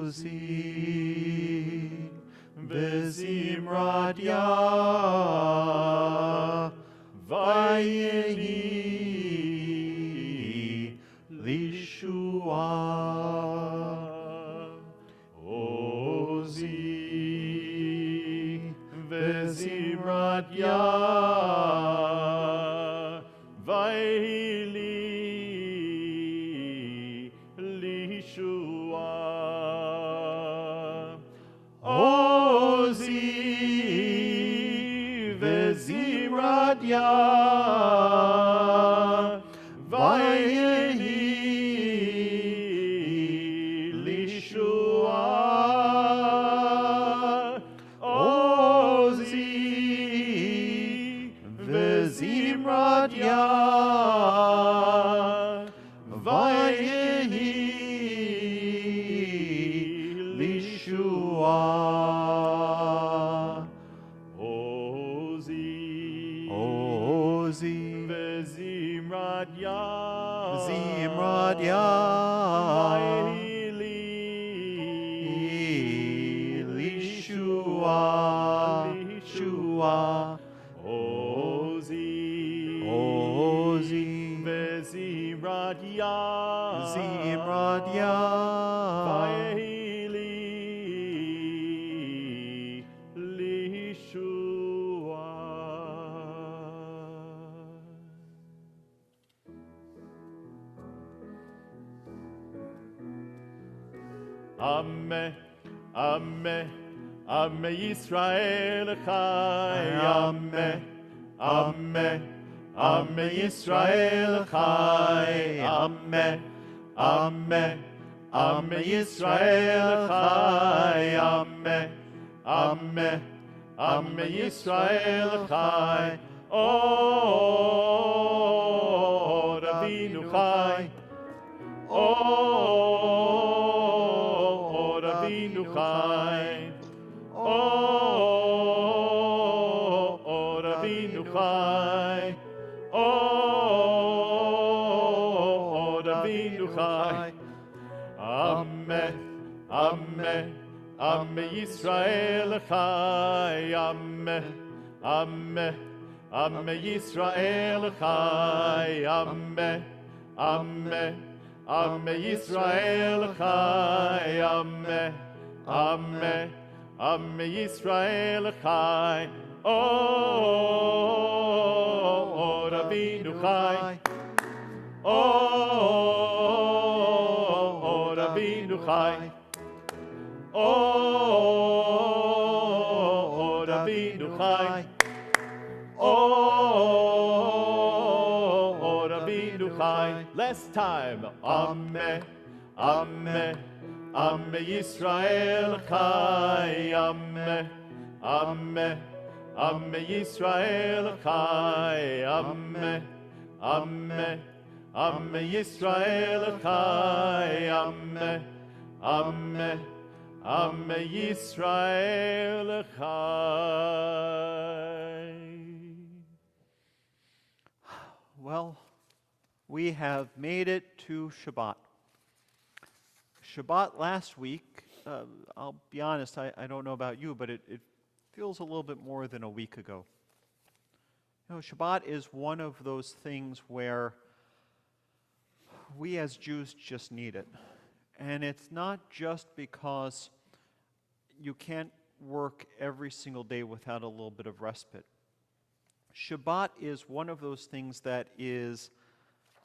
Ozi וזמרת יה ויהי לישועה. עוזי וזמרת יה ויהי לי לישועה. עוזי וזמרת יה ויהי לישועה. עוזי וזמרת יה ויהי לישועה. עוזי וזמרת יה ויהי לי לישועה. עוזי וזמרת יה ויהי לי לישועה. עם ישראל חי, עם ישראל חי, עם ישראל חי, עם ישראל חי. עוד אבינו חי, עוד אבינו חי, עוד אבינו חי, עוד אבינו חי. עם ישראל חי, עם ישראל חי, עם ישראל חי, עם ישראל חי. עוד אבינו חי, עוד אבינו חי, עוד אבינו חי, עוד אבינו חי. Last time. עם ישראל חי, עם ישראל חי, עם ישראל חי, עם ישראל חי. Well, we have made it to Shabbat. Shabbat last week, I'll be honest, I don't know about you, but it feels a little bit more than a week ago. You know, Shabbat is one of those things where we as Jews just need it. And it's not just because you can't work every single day without a little bit of respite. Shabbat is one of those things that is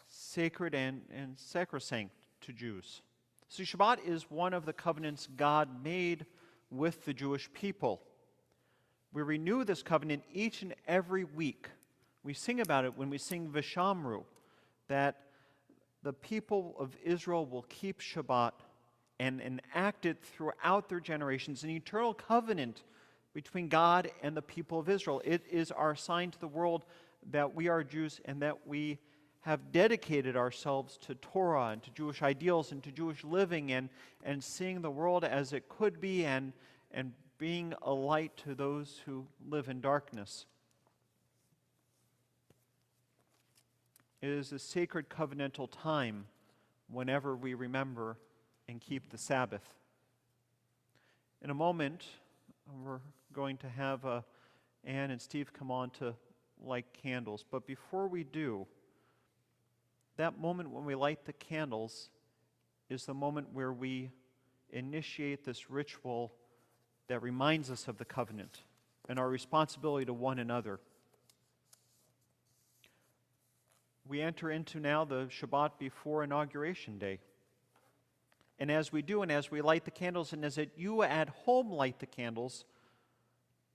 sacred and sacrosanct to Jews. See, Shabbat is one of the covenants God made with the Jewish people. We renew this covenant each and every week. We sing about it when we sing Vishamru, that the people of Israel will keep Shabbat and enact it throughout their generations, an eternal covenant between God and the people of Israel. It is our sign to the world that we are Jews and that we have dedicated ourselves to Torah and to Jewish ideals and to Jewish living and seeing the world as it could be and being a light to those who live in darkness. It is a sacred covenantal time whenever we remember and keep the Sabbath. In a moment, we're going to have Ann and Steve come on to light candles. But before we do, that moment when we light the candles is the moment where we initiate this ritual that reminds us of the covenant and our responsibility to one another. We enter into now the Shabbat before Inauguration Day. And as we do, and as we light the candles, and as you at home light the candles,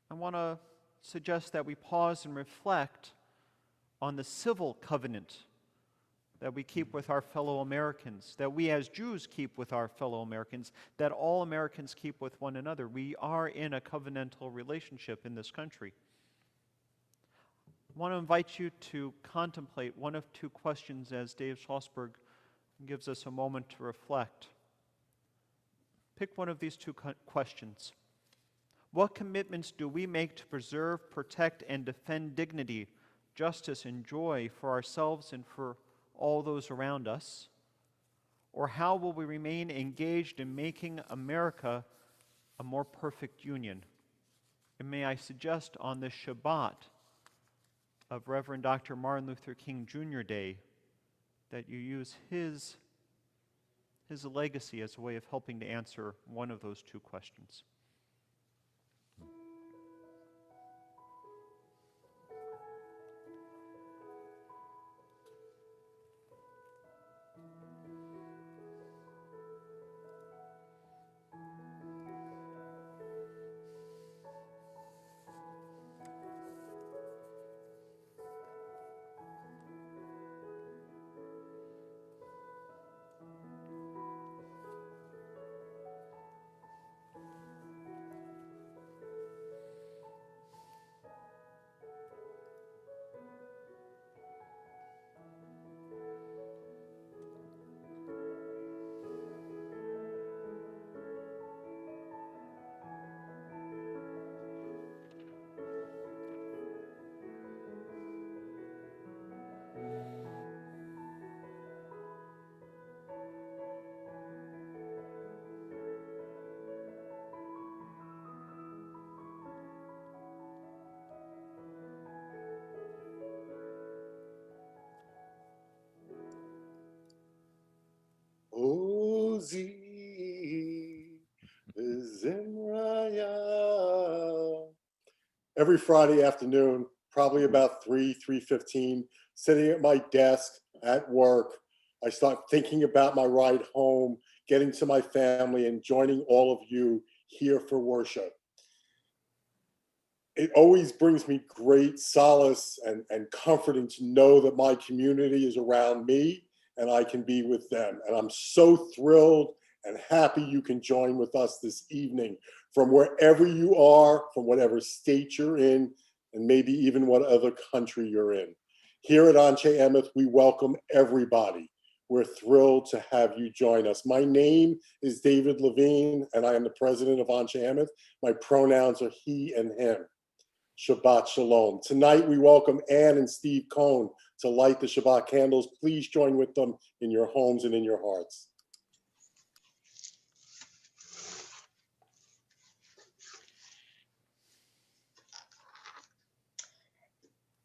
I want to suggest that we pause and reflect on the civil covenant that we keep with our fellow Americans, that we as Jews keep with our fellow Americans, that all Americans keep with one another. We are in a covenantal relationship in this country. I want to invite you to contemplate one of two questions as Dave Schlossberg gives us a moment to reflect. Pick one of these two questions. What commitments do we make to preserve, protect, and defend dignity, justice, and joy for ourselves and for all those around us? Or how will we remain engaged in making America a more perfect union? And may I suggest on this Shabbat of Reverend Dr. Martin Luther King Jr. Day that you use his legacy as a way of helping to answer one of those two questions. Ozi Zimraya. Every Friday afternoon, probably about 3:15, sitting at my desk at work, I start thinking about my ride home, getting to my family, and joining all of you here for worship. It always brings me great solace and comforting to know that my community is around me and I can be with them. And I'm so thrilled and happy you can join with us this evening from wherever you are, from whatever state you're in, and maybe even what other country you're in. Here at Anshe Emeth, we welcome everybody. We're thrilled to have you join us. My name is David Levine, and I am the president of Anshe Emeth. My pronouns are he and him. Shabbat Shalom. Tonight, we welcome Ann and Steve Cohn to light the Shabbat candles. Please join with them in your homes and in your hearts.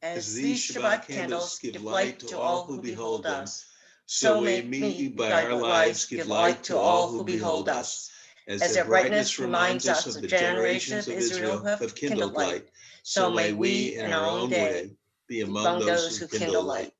As these Shabbat candles give light to all who behold us, so may we by our lives give light to all who behold us. As their brightness reminds us of the generations of Israel who have kindled light, so may we in our own day be among those who kindle light.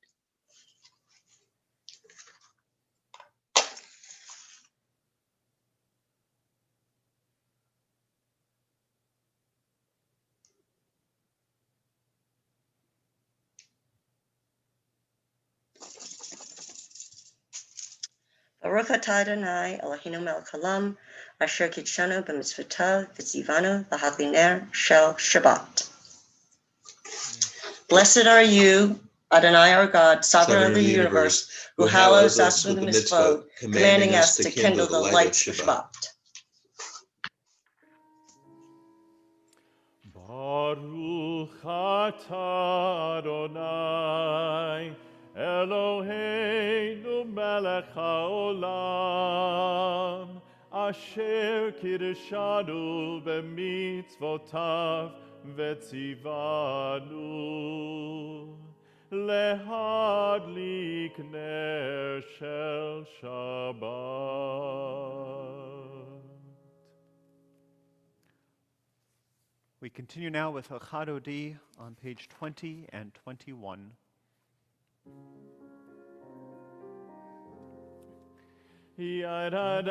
Baruch atah Adonai Eloheinu melech haolam, asher kitshanu b'mitzvotav v'tzivanu l'hadlin ner shel Shabbat. Blessed are you, Adonai our God, sovereign of the universe, who hallows us with the mitzvot, commanding us to kindle the light of Shabbat. Baruch atah Adonai Eloheinu melech haolam אשר קידשנו במצוותיו וציוונו להדליק נר של שבת. We continue now with Achadodi on page 20 and 21. Yadadai,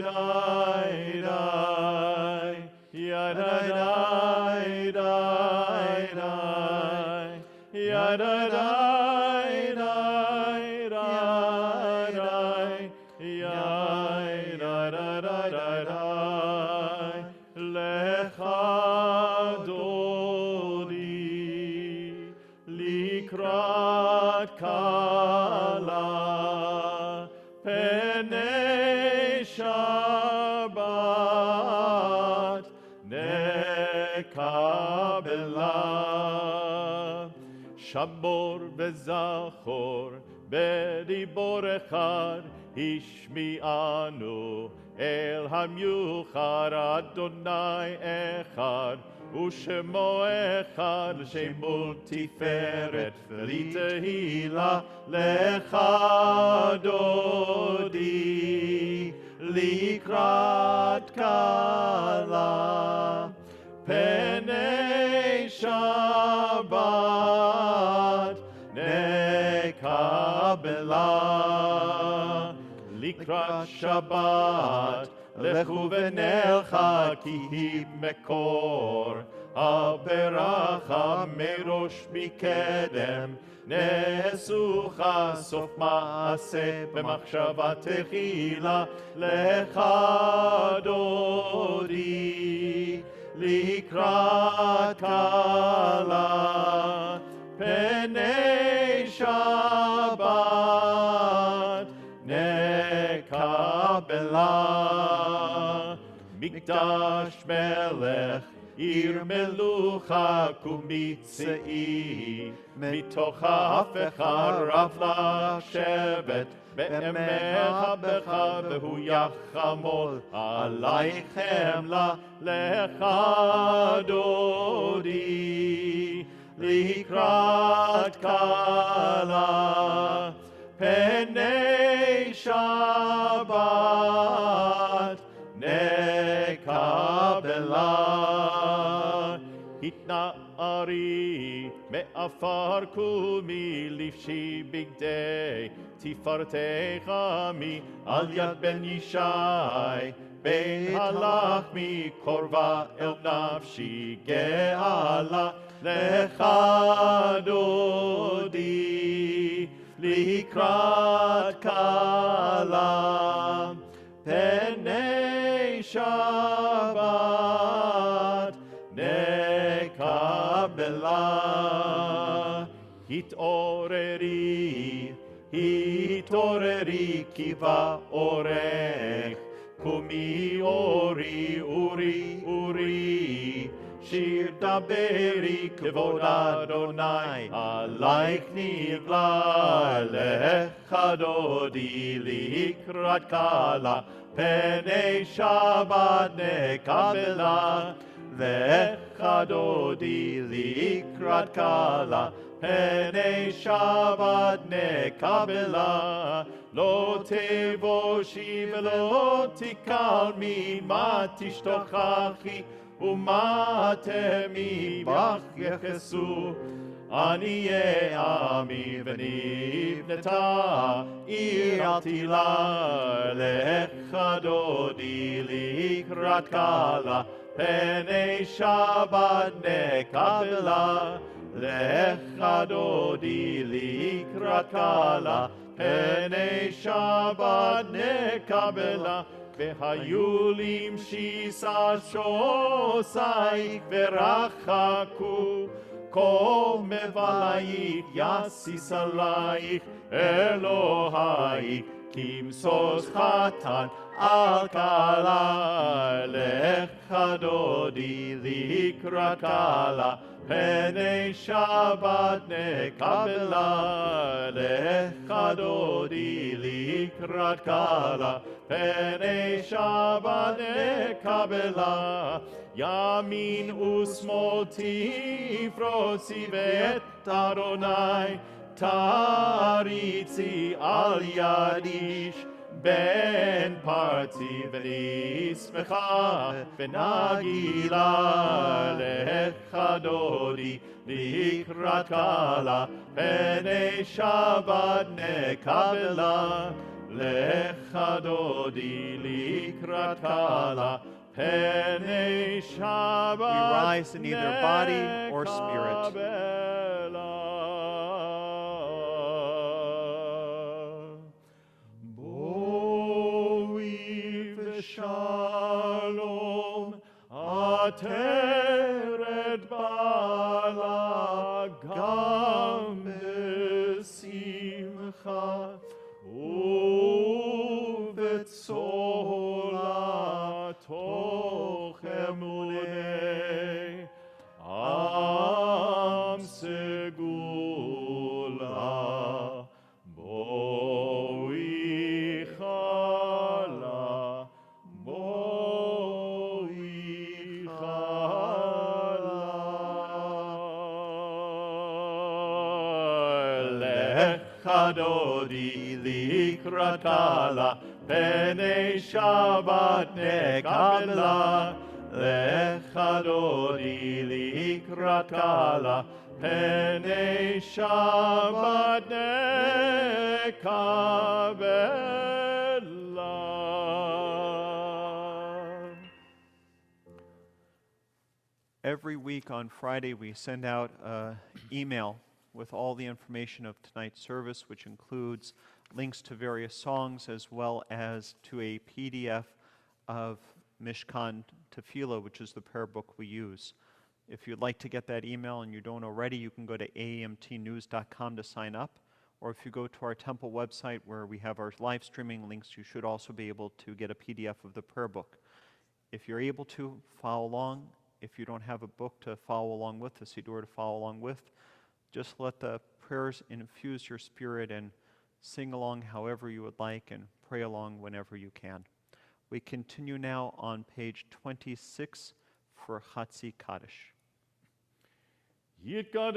dai, dai, yadadai, dai, dai, yadadai, dai, dai, yadadai, lecha dodi, likrat kala, Penei Shabbat nekabela Shabor vezachor bedibor echad ishmi'anu el hamyuchad Adonai echad Ushemo echad l'shemut tiferet v'litehila lecha dodi likrat kala penei Shabbat nekabela likrat Shabbat לכו ונלכה כי היא מקור הברכה מראש מקדם נעשוך סוף מעשה במחשבה תחילה לך דודי לקראת קלה פני שבת נקבלה מקדש מלך, עיר מלוכה קומיצאי, מתוך ההפכה רב לשבת, באמך בך והוא יחמול עלייכם לך דודי, לקראת קלה, פני שבת, נקבלה התנערי מעפר קומי לבשי בגדי תפארתך עמי על יד בן ישי בן הלך מקורבה אל נפשי גאלה לך דודי לקראת קלה פני שבת נקבלה התעוררי התעוררי כי באורך קומי אורי אורי אורי שיר דברי כבוד אדוני עלייך נגלה לך דודי לקראת קלה פני שבת נקבלה לך דודי לקראת קלה פני שבת נקבלה לא תבושי ולא תקלמי מה תשתוכחי ומה תמי בך יחסו עניי עמי ונבנתה עיר עתילה לך דודי לקראת קלה פני שבת נקבלה לך דודי לקראת קלה פני שבת נקבלה והיו למשיסה שוסייך ורחקו כל מבלייך יסיס עלייך אלוהייך כמסוס חתן על קלה לך דודי לקראת קלה Penei Shabbat nekabela, lecha dodi likrat kala. Penei Shabbat nekabela, yamin usmol tifrosi ve'et Adonai, taritzi al yadish. Ben parti v'nismecha v'nagila lecha dodi likrat kala penei Shabbat nekabela lecha dodi likrat kala penei Shabbat. We rise in either body or spirit. Shalom, ateret bala gam besimcha, uvetzola toch emunei, am segula, Dodi likrat kala, penei Shabbat nekabela, lecha dodi likrat kala, penei Shabbat nekabela. Every week on Friday, we send out an email with all the information of tonight's service, which includes links to various songs as well as to a PDF of Mishkan Tefillah, which is the prayer book we use. If you'd like to get that email and you don't already, you can go to aamtnews.com to sign up. Or if you go to our temple website where we have our live streaming links, you should also be able to get a PDF of the prayer book. If you're able to, follow along. If you don't have a book to follow along with, a siddur to follow along with, just let the prayers infuse your spirit and sing along however you would like and pray along whenever you can. We continue now on page 26 for Chatzi Kaddish. Yitgadal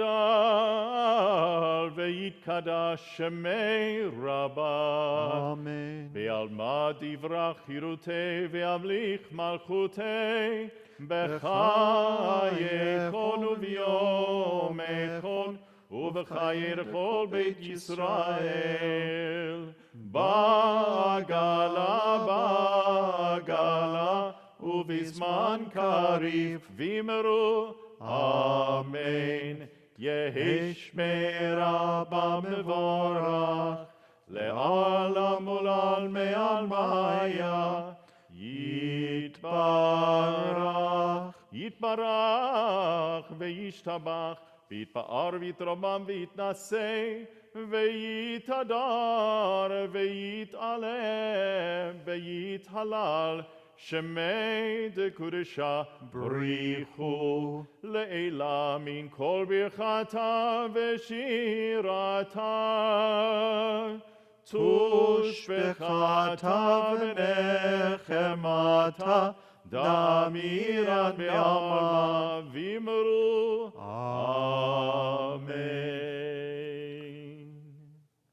ve'yitkadash shemei Rabbah. Amen. Ve'alma divrach hirutei ve'amlich malchutei. B'chayechon u'v'yomechon u'v'chaye l'chol Beit Yisrael. Ba'agala u'v'zman kariv v'imru. Amen. Yehi shmei Rabba mevorach le'alam ul'al me'al maya. Yitbarach, Yitbarach, ve'yishtabach, v'yitpa'ar v'yitromam v'yitnaseh, ve'yitadar, ve'yitalem, ve'yithalal, shemei dekudesha brichu, le'ela min kol birchata ve'shirata. Tushbechata v'nechemata, damiran be'alma v'imru. Amen.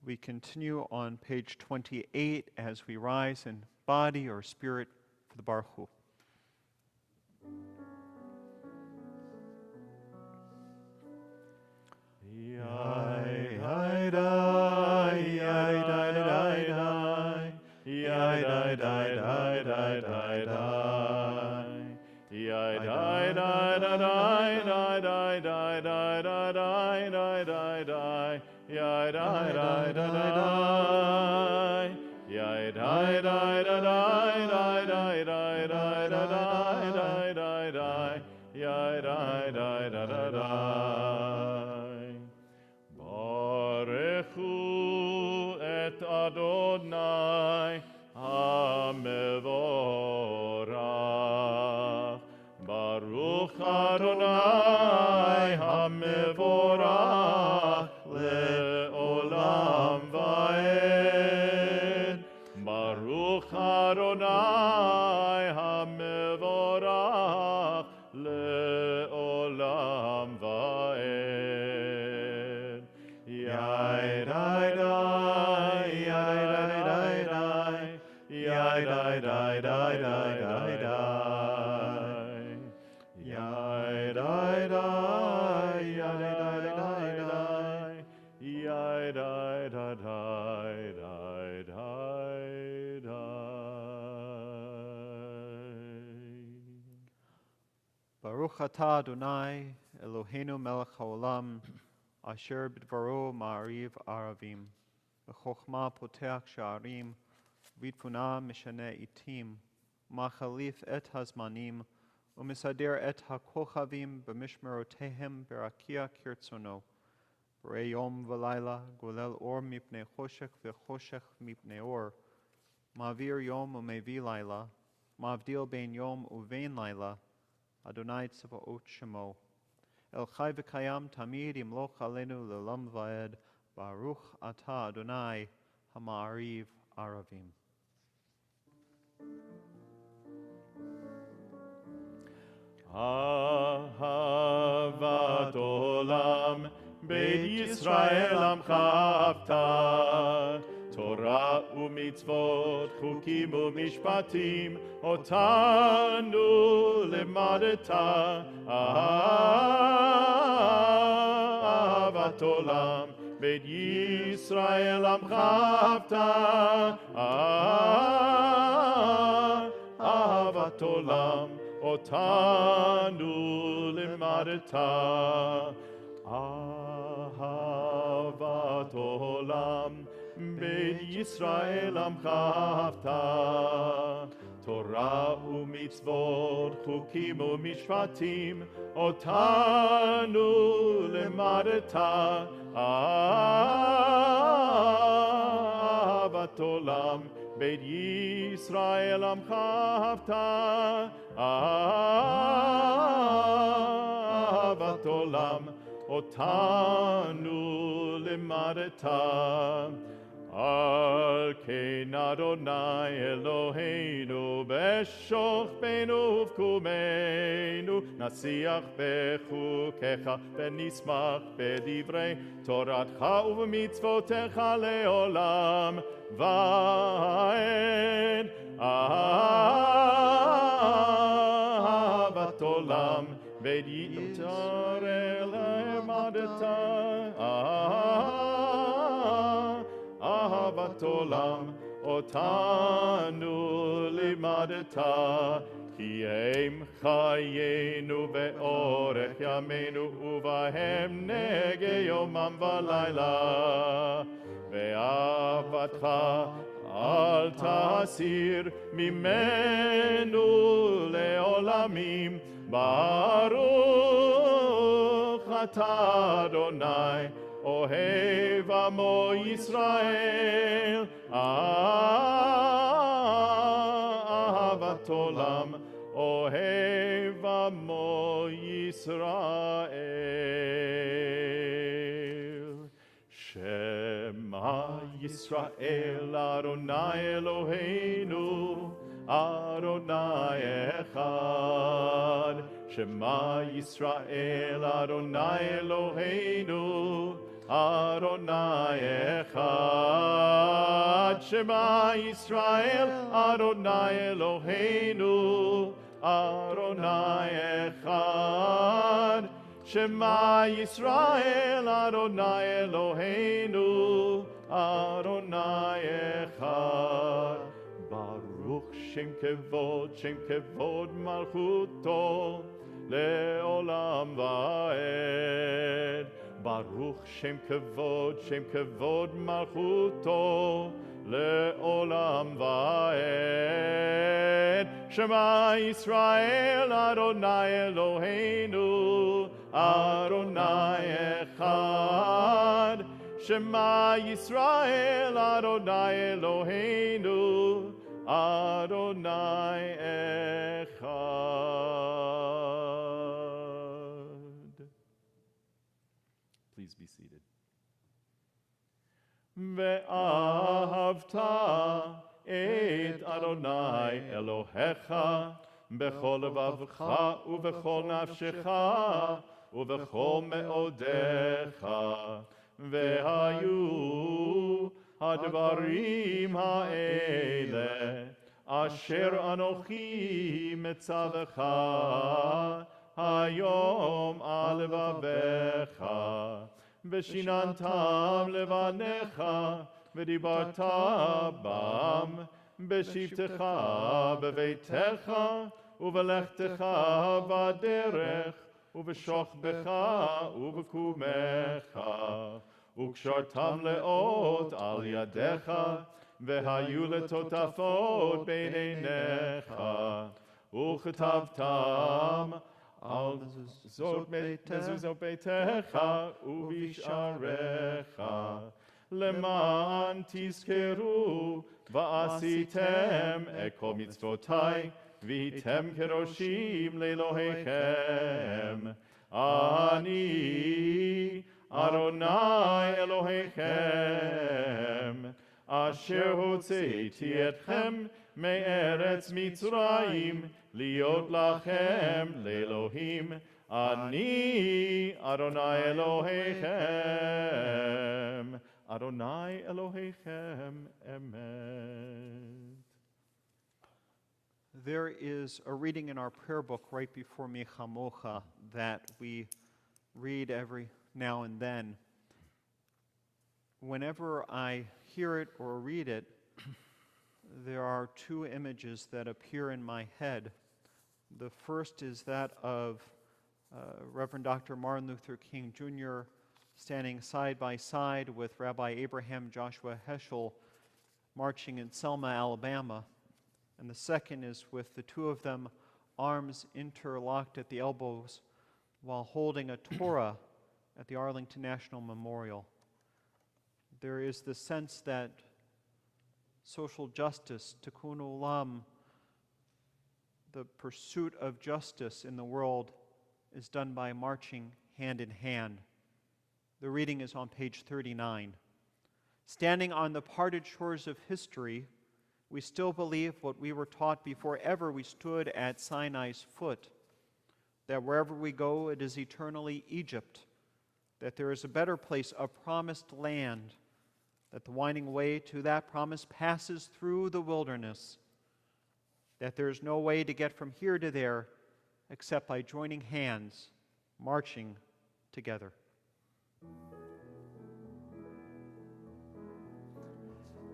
We continue on page 28 as we rise in body or spirit for the Baruch Hu. Barechu et Adonai hamevorach. Baruch Adonai Baruch atah Adonai Eloheinu melech haolam asher b'dvaro ma'ariv aravim v'chokhmah poteach sha'arim v'itfunah mishaneh itim machalif et hazmanim u'misader et hakochavim b'mishmerotehem berakia kirtzono b'rei yom v'layla golel or mipnei choshech v'choshech mipnei or ma'avir yom u'mevi layla ma'avdil bein yom u'vein layla Adonai Tzvaot Shemo. El Chai v'Kayam Tamid Yimloch Aleinu Le'olam Va'ed. Baruch Atah Adonai Hama'ariv Aravim. Ahavat Olam Beit Yisrael Amcha Avta Torah u'mitzvot, chukim u'mishpatim, otanu lemadeta. Ahavat olam, Beit Yisrael amcha avta. Ahavat olam, otanu lemadeta. Ahavat olam, Beit Yisrael amcha avta. Torah u'mitzvot, chukim u'mishpatim, otanu lemadeta. Ahavat olam, Beit Yisrael amcha avta. Ahavat olam, otanu lemadeta. Al kein Adonai Eloheinu b'shochbeinu uvkumeinu nasiach bechukecha v'nismach b'divrei toratcha uv'mitzvotecha le'olam va'ed. Ahavat olam Beit Yisrael lemadeta. Ahavat olam otanu limadeta. Ki em chayenu ve'orech yameinu uvahem nege yomam v'layla. Ve'avatcha al tasir mimenu le'olamim. Baruch atah Adonai Ohev amo Yisrael. Ahavat olam Ohev amo Yisrael. Shema Yisrael Adonai Eloheinu Adonai Echad. Shema Yisrael Adonai Eloheinu Adonai Echad. Shema Yisrael Adonai Eloheinu Adonai Echad. Shema Yisrael Adonai Eloheinu Adonai Echad. Baruch Shem Kevod Malchuto Le'olam Va'ed. Baruch Shem Kevod Malchuto Le'olam Va'ed. Shema Yisrael Adonai Eloheinu Adonai Echad. Shema Yisrael Adonai Eloheinu Adonai Echad. Please be seated. Ve'ahavta et Adonai Elohecha bechol levavcha uvechol nafshecha uvechol me'odecha והיו הדברים האלה אשר אנוכי מצווך היום על לבביך, ושיננתם לבניך, ודיברת בם בשבתך בביתך, ובלכתך בדרך, ובשוכבך ובקומך, וקשרתם לאות על ידיך, והיו לטוטפות בין עיניך, וכתבתם על מזוזות ביתך ובשעריך, למען תזכרו ועשיתם את כל מצוותי, והייתם כראשים לאלוהיכם. אני אדוני אלוהיכם, אשר הוצאתי אתכם מארץ מצרים, להיות לכם לאלוהים. אני אדוני אלוהיכם, אדוני אלוהיכם אמת. There is a reading in our prayer book right before Mi Chamocha that we read every now and then. Whenever I hear it or read it, there are two images that appear in my head. The first is that of Reverend Dr. Martin Luther King Jr. standing side by side with Rabbi Abraham Joshua Heschel marching in Selma, Alabama. And the second is with the two of them arms interlocked at the elbows while holding a Torah at the Arlington National Memorial. There is the sense that social justice, tikkun olam, the pursuit of justice in the world, is done by marching hand in hand. The reading is on page 39. Standing on the parted shores of history, we still believe what we were taught before ever we stood at Sinai's foot, that wherever we go, it is eternally Egypt, that there is a better place, a promised land, that the winding way to that promise passes through the wilderness, that there is no way to get from here to there except by joining hands, marching together.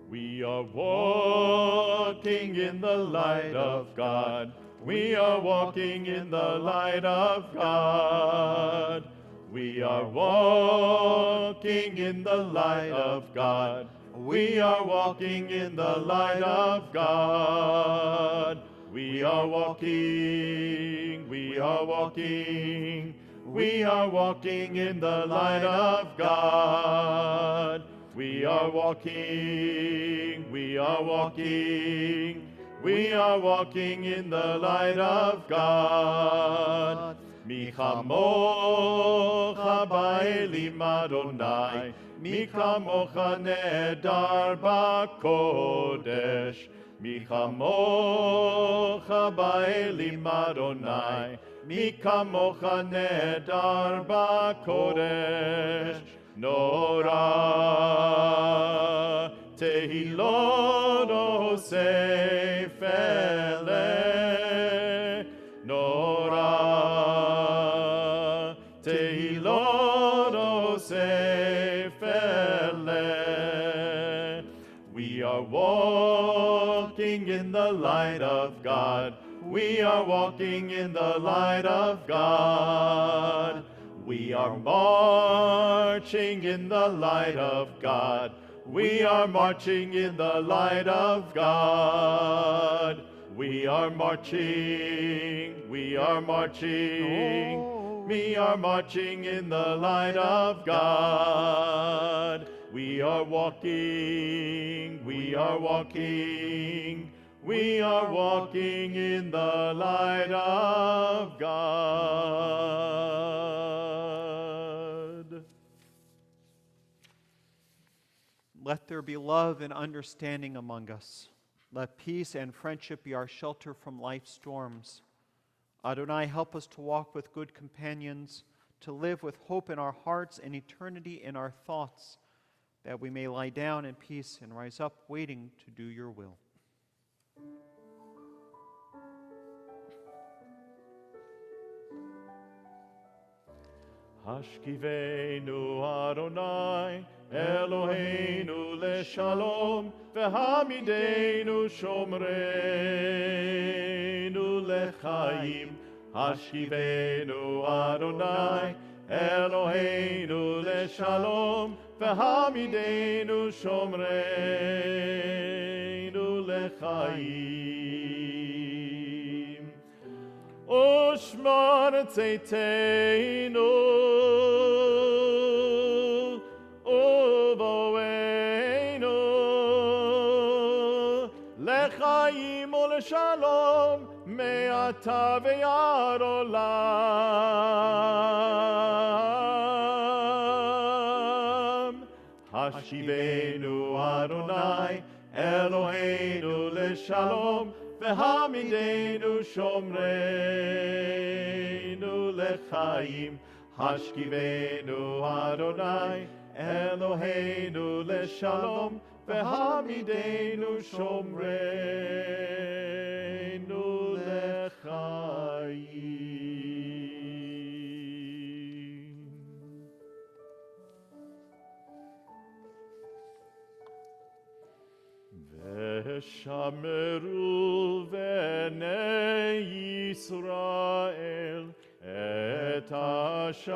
We are walking in the light of God. We are walking in the light of God. We are walking in the light of God. We are walking in the light of God. We are walking, we are walking, we are walking in the light of God. We are walking, we are walking, we are walking in the light of God. Mi chamocha ba'elim Adonai, mi chamocha nedar ba'kodesh. Mi chamocha ba'elim Adonai, mi chamocha nedar ba'kodesh. Nora tehilot osef ele, Nora tehilot osef ele. We are walking in the light of God. We are walking in the light of God. We are marching in the light of God. We are marching in the light of God. We are marching, we are marching, we are marching in the light of God. We are walking, we are walking, we are walking in the light of God. Let there be love and understanding among us. Let peace and friendship be our shelter from life's storms. Adonai, help us to walk with good companions, to live with hope in our hearts and eternity in our thoughts, that we may lie down in peace and rise up waiting to do your will. Hashkivenu Adonai, Eloheinu leshalom, v'hamidenu shomreinu lechaim. Hashkivenu Adonai, Eloheinu leshalom, v'hamidenu shomreinu lechaim. Ushmar tzeiteinu uvoeinu lechaim uleshalom me'ata ve'ad olam. Hashivenu Adonai Eloheinu leshalom v'hamidenu shomreinu lechaim. Hashkivenu Adonai Eloheinu leshalom v'hamidenu shomreinu lechaim. V'shameru v'nei Yisrael et ha-Shabbat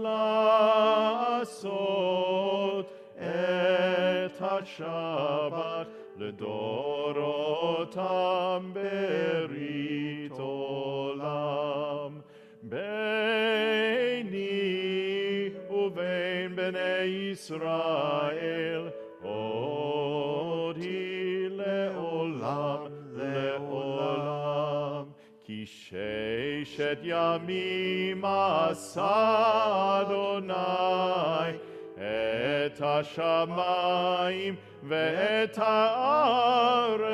la'asot et ha-Shabbat l'dorotam berit olam beini uvein bnei Yisrael odi le'olam le'olam ki sheshet yamim asa Adonai et hashamayim ve'et haaretz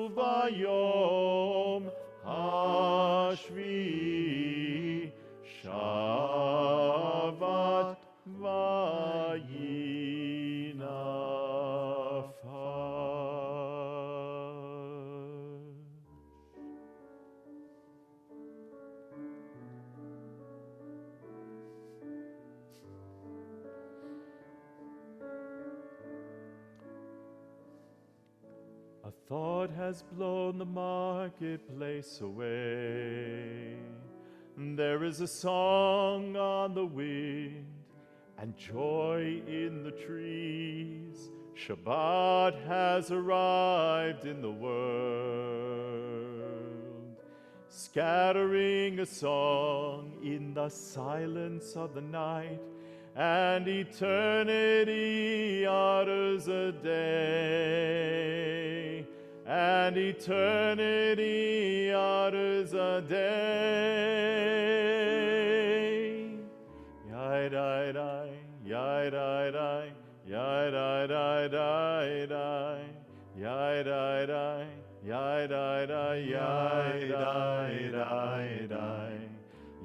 uvayom hashvi'i shavat A thought has blown the marketplace away. There is a song on the wind and joy in the trees. Shabbat has arrived in the world, scattering a song in the silence of the night, and eternity utters a day, and eternity utters a day. Yai-dai-dai, yai-dai-dai, yai-dai-dai-dai-dai, yai-dai-dai, yai-dai-dai, yai-dai-dai-dai,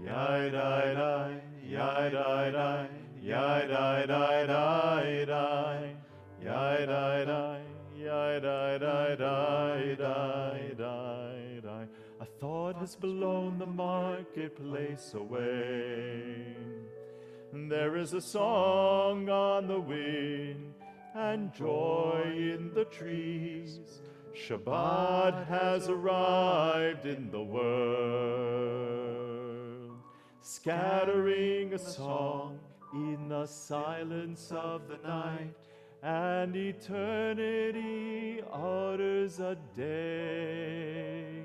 yai-dai-dai, yai-dai-dai, yai-dai-dai-dai-dai, yai-dai-dai, yai-dai-dai-dai-dai-dai. A thought has blown the marketplace away. There is a song on the wind and joy in the trees. Shabbat has arrived in the world, scattering a song in the silence of the night, and eternity utters a day,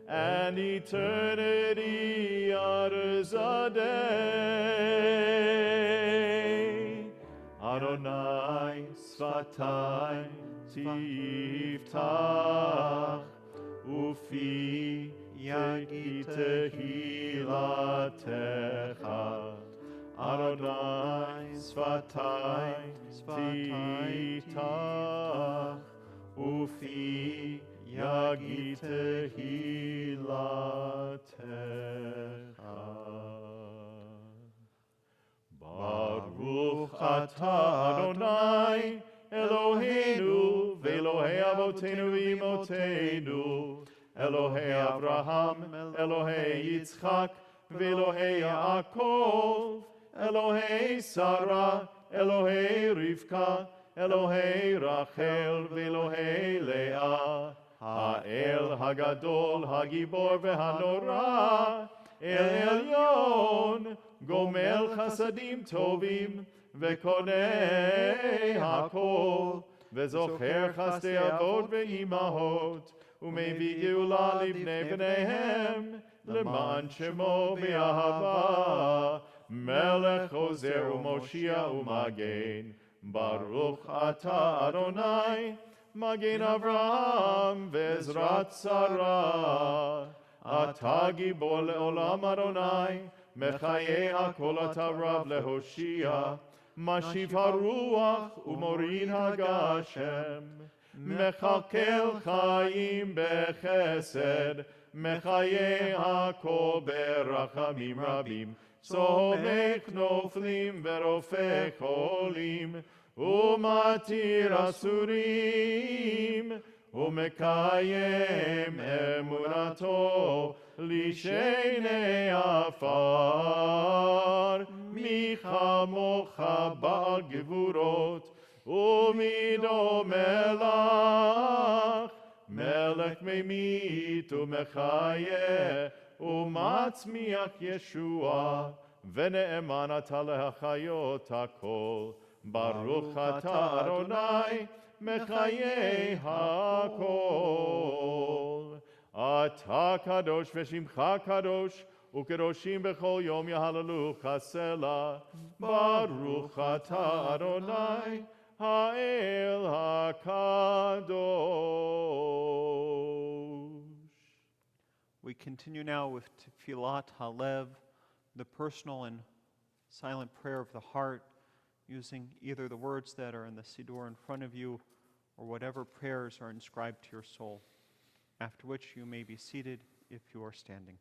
and eternity utters a day. Adonai Sfatai Tiftach Ufi Yagi Tehilatecha. Adonai Sfatai Tiftach Ufi יגיד תהילתך. ברוך אתה אדוני אלוהינו ואלוהי אבותינו ואמותינו, אלוהי אברהם, אלוהי יצחק ואלוהי יעקב, אלוהי שרה, אלוהי רבקה, אלוהי רחל ואלוהי לאה, האל הגדול, הגיבור והנורא, אל עליון, גומל חסדים טובים, וקונה הכל, וזוכר חסדי אבות ואימהות, ומביא גאולה לבני בניהם, למען שמו באהבה, מלך עוזר ומושיע ומגן, ברוך אתה אדוני, מגן אברהם ועזרת שרה. אתה גיבור לעולם אדוני, מחיי הכל אתה רב להושיע, משיב הרוח ומוריד הגשם, מכלכל חיים בחסד, מחיי הכל ברחמים רבים, סומך נופלים ורופא חולים, ומתיר אסורים, ומקיים אמונתו לשני עפר. מי כמוך בעל גבורות ומדומה לך, מלך ממית ומחיה ומצמיח ישועה, ונאמן אתה להחיות הכל. ברוך אתה אדוני מחיי הכל. אתה קדוש ושמך קדוש, וקדושים בכל יום יהללוך סלה. ברוך אתה אדוני האל הקדוש. We continue now with Tfilat Halev, the personal and silent prayer of the heart, using either the words that are in the Siddur in front of you or whatever prayers are inscribed to your soul, after which you may be seated if you are standing.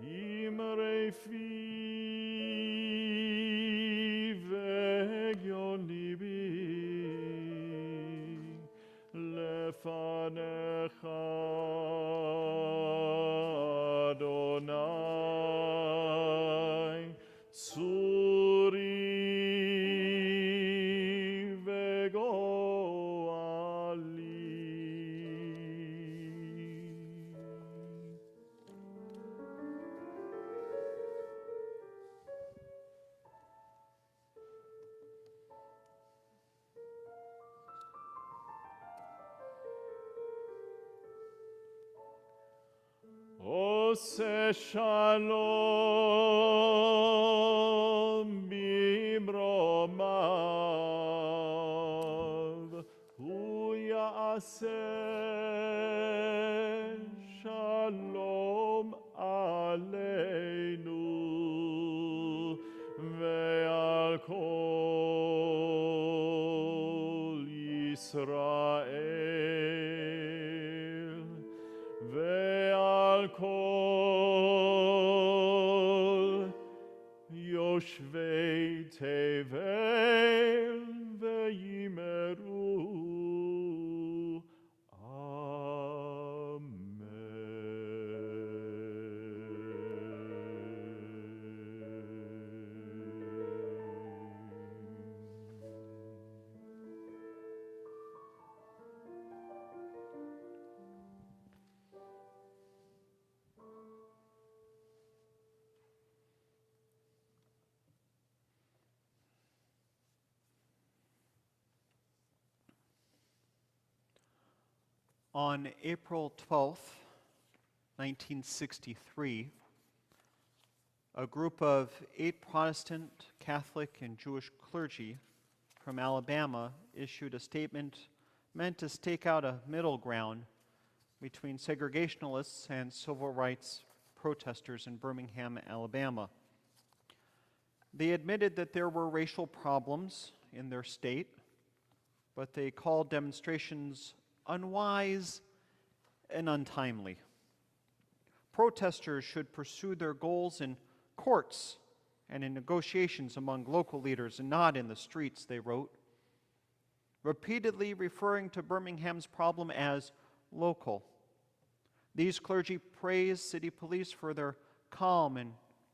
Imre fi vegion libi lefanecha Adonai tsuri Ose shalom bimromav, hu ya'aseh shalom aleinu, ve'al kol Yisrael, ve'al kol yoshvei tevel ve'yimeru. On April 12th, 1963, a group of 8 Protestant, Catholic, and Jewish clergy from Alabama issued a statement meant to stake out a middle ground between segregationalists and civil rights protesters in Birmingham, Alabama. They admitted that there were racial problems in their state, but they called demonstrations unwise and untimely. Protesters should pursue their goals in courts and in negotiations among local leaders and not in the streets, they wrote, repeatedly referring to Birmingham's problem as local. These clergy praised city police for their calm and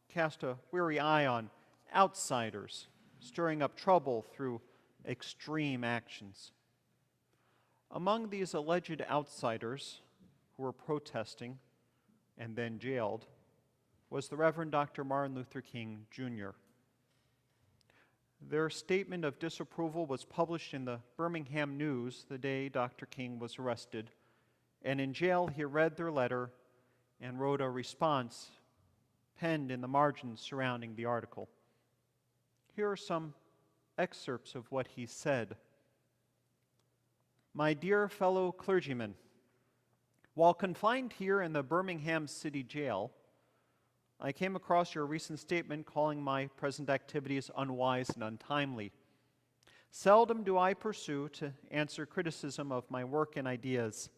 cast a weary eye on outsiders, stirring up trouble through extreme actions. Among these alleged outsiders who were protesting and then jailed was the Reverend Dr. Martin Luther King, Jr. Their statement of disapproval was published in the Birmingham News the day Dr. King was arrested, and in jail he read their letter and wrote a response penned in the margins surrounding the article. Here are some excerpts of what he said. My dear fellow clergymen, while confined here in the Birmingham City Jail, I came across your recent statement calling my present activities unwise and untimely. Seldom do I pursue to answer criticism of my work and ideas,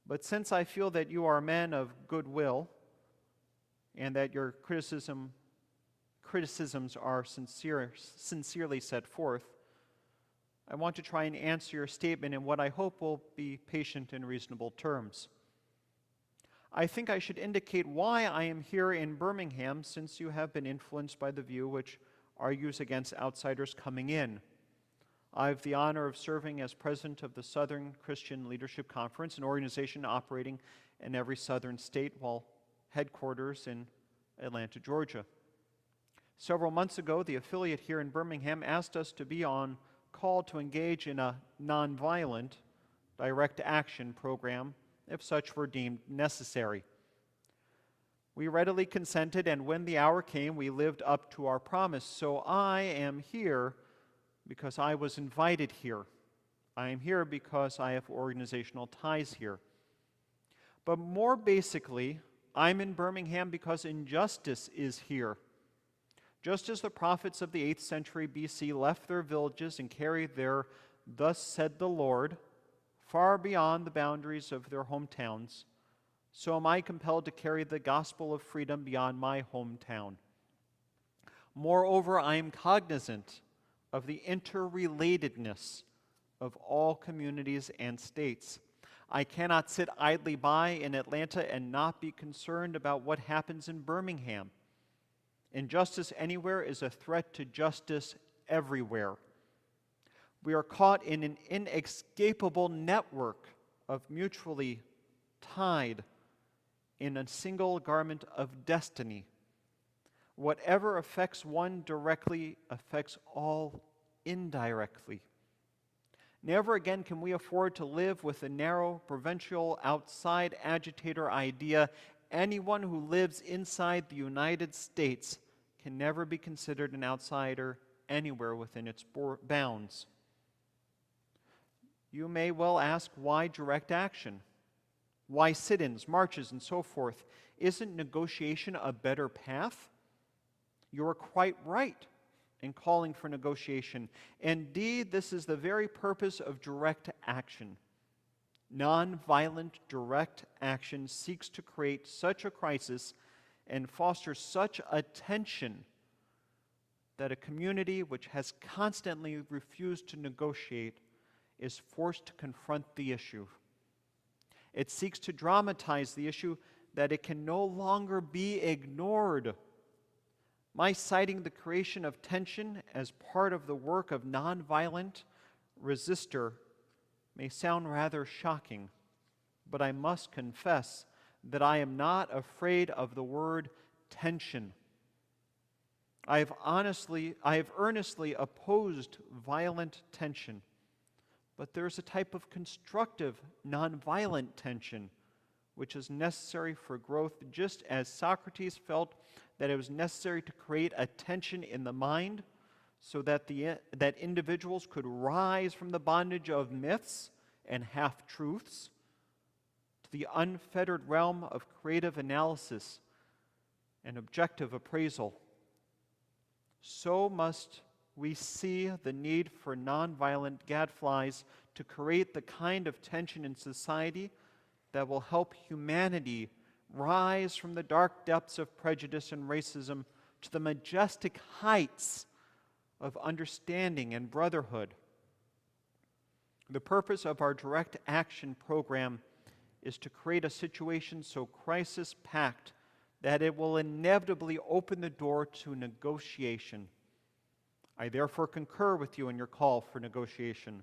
but since I feel that you are men of goodwill and that your criticisms are sincerely set forth, I want to try and answer your statement in what I hope will be patient and reasonable terms. I think I should indicate why I am here in Birmingham, since you have been influenced by the view which argues against outsiders coming in. I have the honor of serving as president of the Southern Christian Leadership Conference, an organization operating in every southern state while headquarters in Atlanta, Georgia. Several months ago, the affiliate here in Birmingham asked us to be on call to engage in a nonviolent direct action program if such were deemed necessary. We readily consented, and when the hour came, we lived up to our promise. So I am here because I was invited here. I am here because I have organizational ties here. But more basically, I'm in Birmingham because injustice is here. Just as the prophets of the 8th century BC left their villages and carried their "Thus said the Lord" far beyond the boundaries of their hometowns, so am I compelled to carry the gospel of freedom beyond my hometown. Moreover, I am cognizant of the interrelatedness of all communities and states. I cannot sit idly by in Atlanta and not be concerned about what happens in Birmingham. Injustice anywhere is a threat to justice everywhere. We are caught in an inescapable network of mutually tied in a single garment of destiny. Whatever affects one directly affects all indirectly. Never again can we afford to live with the narrow, provincial, outside agitator idea. Anyone who lives inside the United States can never be considered an outsider anywhere within its bounds. You may well ask, why direct action? Why sit-ins, marches, and so forth? Isn't negotiation a better path? You are quite right in calling for negotiation. Indeed, this is the very purpose of direct action. Nonviolent direct action seeks to create such a crisis and foster such a tension that a community which has constantly refused to negotiate is forced to confront the issue. It seeks to dramatize the issue that it can no longer be ignored. My citing the creation of tension as part of the work of nonviolent resistor may sound rather shocking, but I must confess that I am not afraid of the word tension. I have earnestly opposed violent tension, but there's a type of constructive nonviolent tension which is necessary for growth, just as Socrates felt that it was necessary to create a tension in the mind so that that individuals could rise from the bondage of myths and half-truths to the unfettered realm of creative analysis and objective appraisal. So must we see the need for nonviolent gadflies to create the kind of tension in society that will help humanity rise from the dark depths of prejudice and racism to the majestic heights of understanding and brotherhood. The purpose of our direct action program is to create a situation so crisis-packed that it will inevitably open the door to negotiation. I therefore concur with you in your call for negotiation.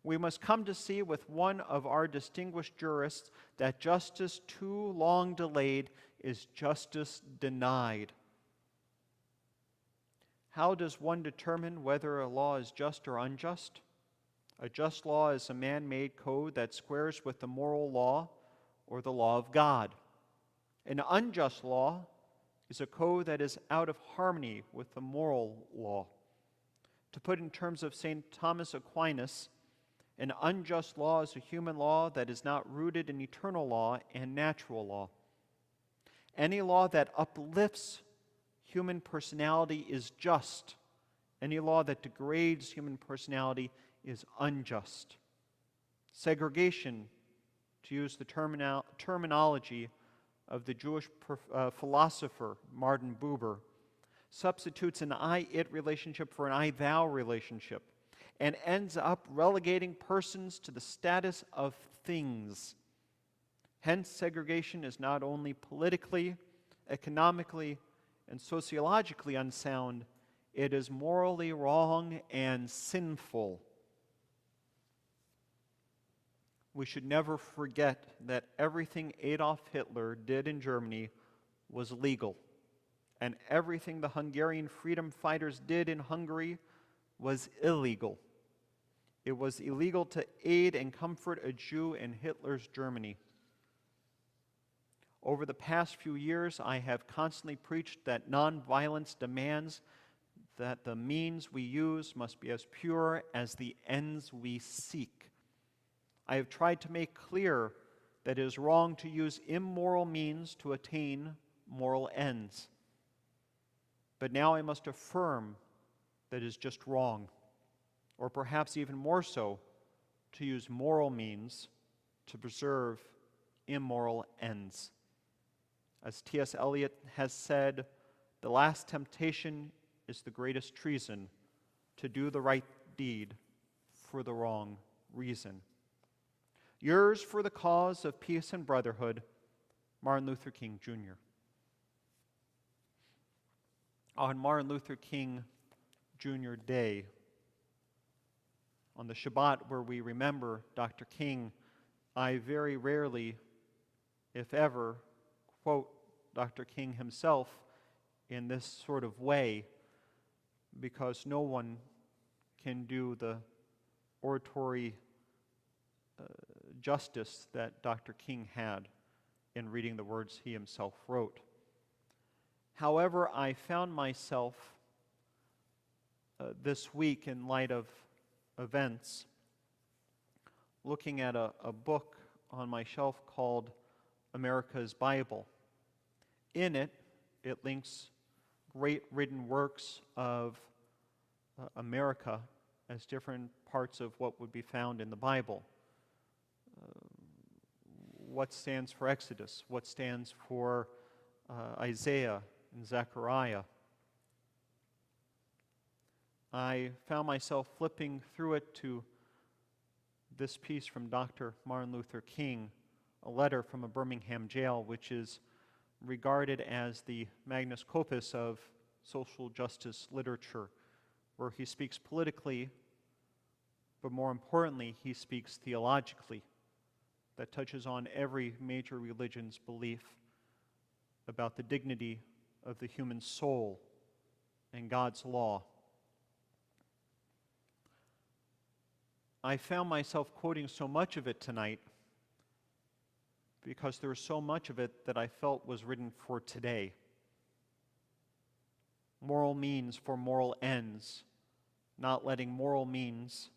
We must come to see with one of our distinguished jurists that justice too long delayed is justice denied. How does one determine whether a law is just or unjust? A just law is a man-made code that squares with the moral law or the law of God. An unjust law is a code that is out of harmony with the moral law. To put in terms of St. Thomas Aquinas, an unjust law is a human law that is not rooted in eternal law and natural law. Any law that uplifts human personality is just. Any law that degrades human personality is unjust. Segregation, to use the terminology of the Jewish philosopher Martin Buber, substitutes an I-it relationship for an I-thou relationship and ends up relegating persons to the status of things. Hence, segregation is not only politically, economically, and sociologically unsound, it is morally wrong and sinful. We should never forget that everything Adolf Hitler did in Germany was legal, and everything the Hungarian freedom fighters did in Hungary was illegal. It was illegal to aid and comfort a Jew in Hitler's Germany. Over the past few years, I have constantly preached that nonviolence demands that the means we use must be as pure as the ends we seek. I have tried to make clear that it is wrong to use immoral means to attain moral ends. But now I must affirm that it is just wrong, or perhaps even more so, to use moral means to preserve immoral ends. As T.S. Eliot has said, the last temptation is the greatest treason, to do the right deed for the wrong reason. Yours for the cause of peace and brotherhood, Martin Luther King, Jr. On Martin Luther King, Jr. Day, on the Shabbat where we remember Dr. King, I very rarely, if ever, quote Dr. King himself in this sort of way, because no one can do the oratory justice that Dr. King had in reading the words he himself wrote. However, I found myself this week, in light of events, looking at a book on my shelf called America's Bible. In it, it links great written works of America as different parts of what would be found in the Bible. What stands for Exodus? What stands for Isaiah and Zechariah? I found myself flipping through it to this piece from Dr. Martin Luther King, a letter from a Birmingham jail, which is regarded as the magnus opus of social justice literature, where he speaks politically, but more importantly, he speaks theologically, that touches on every major religion's belief about the dignity of the human soul and God's law. I found myself quoting so much of it tonight because there was so much of it that I felt was written for today. Moral means for moral ends, not letting moral means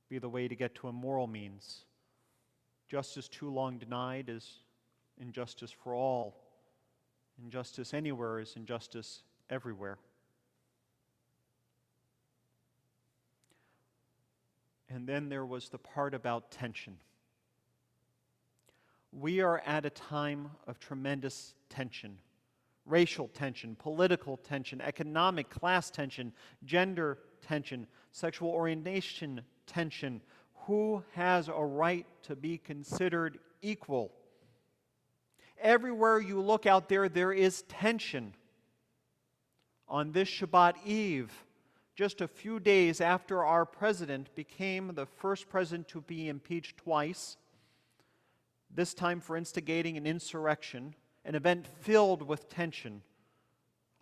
be the way to get to immoral means. Justice too long denied is injustice for all. Injustice anywhere is injustice everywhere. And then there was the part about tension. We are at a time of tremendous tension. Racial tension, political tension, economic class tension, gender tension, sexual orientation tension. Who has a right to be considered equal? Everywhere you look out there, there is tension. On this Shabbat Eve, just a few days after our president became the first president to be impeached twice, this time for instigating an insurrection, an event filled with tension.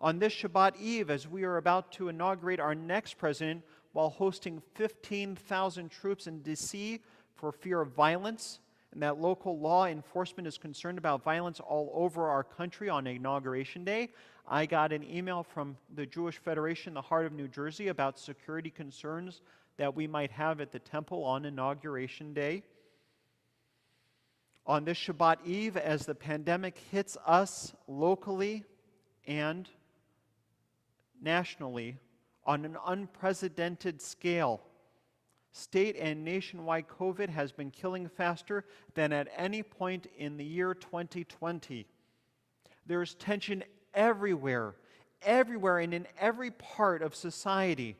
On this Shabbat Eve, as we are about to inaugurate our next president, while hosting 15,000 troops in D.C. for fear of violence, and that local law enforcement is concerned about violence all over our country on Inauguration Day, I got an email from the Jewish Federation, the heart of New Jersey, about security concerns that we might have at the temple on Inauguration Day. On this Shabbat Eve, as the pandemic hits us locally and nationally on an unprecedented scale, state and nationwide COVID has been killing faster than at any point in the year 2020. There's tension everywhere, and in every part of society.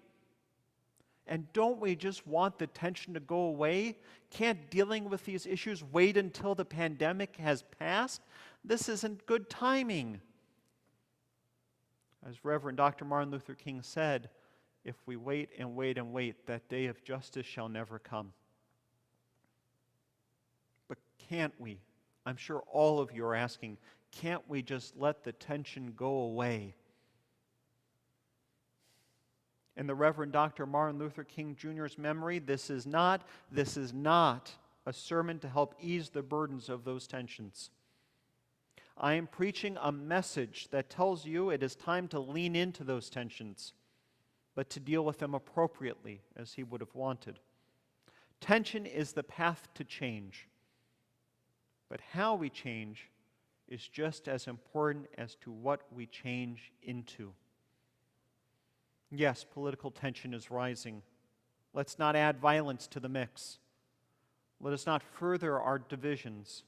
And don't we just want the tension to go away? Can't dealing with these issues wait until the pandemic has passed? This isn't good timing. As Reverend Dr. Martin Luther King said, if we wait and wait and wait, that day of justice shall never come. But can't we? I'm sure all of you are asking, can't we just let the tension go away? In the Reverend Dr. Martin Luther King Jr.'s memory, this is not a sermon to help ease the burdens of those tensions. I am preaching a message that tells you it is time to lean into those tensions, but to deal with them appropriately, as he would have wanted. Tension is the path to change, but how we change is just as important as to what we change into. Yes, political tension is rising. Let's not add violence to the mix. Let us not further our divisions,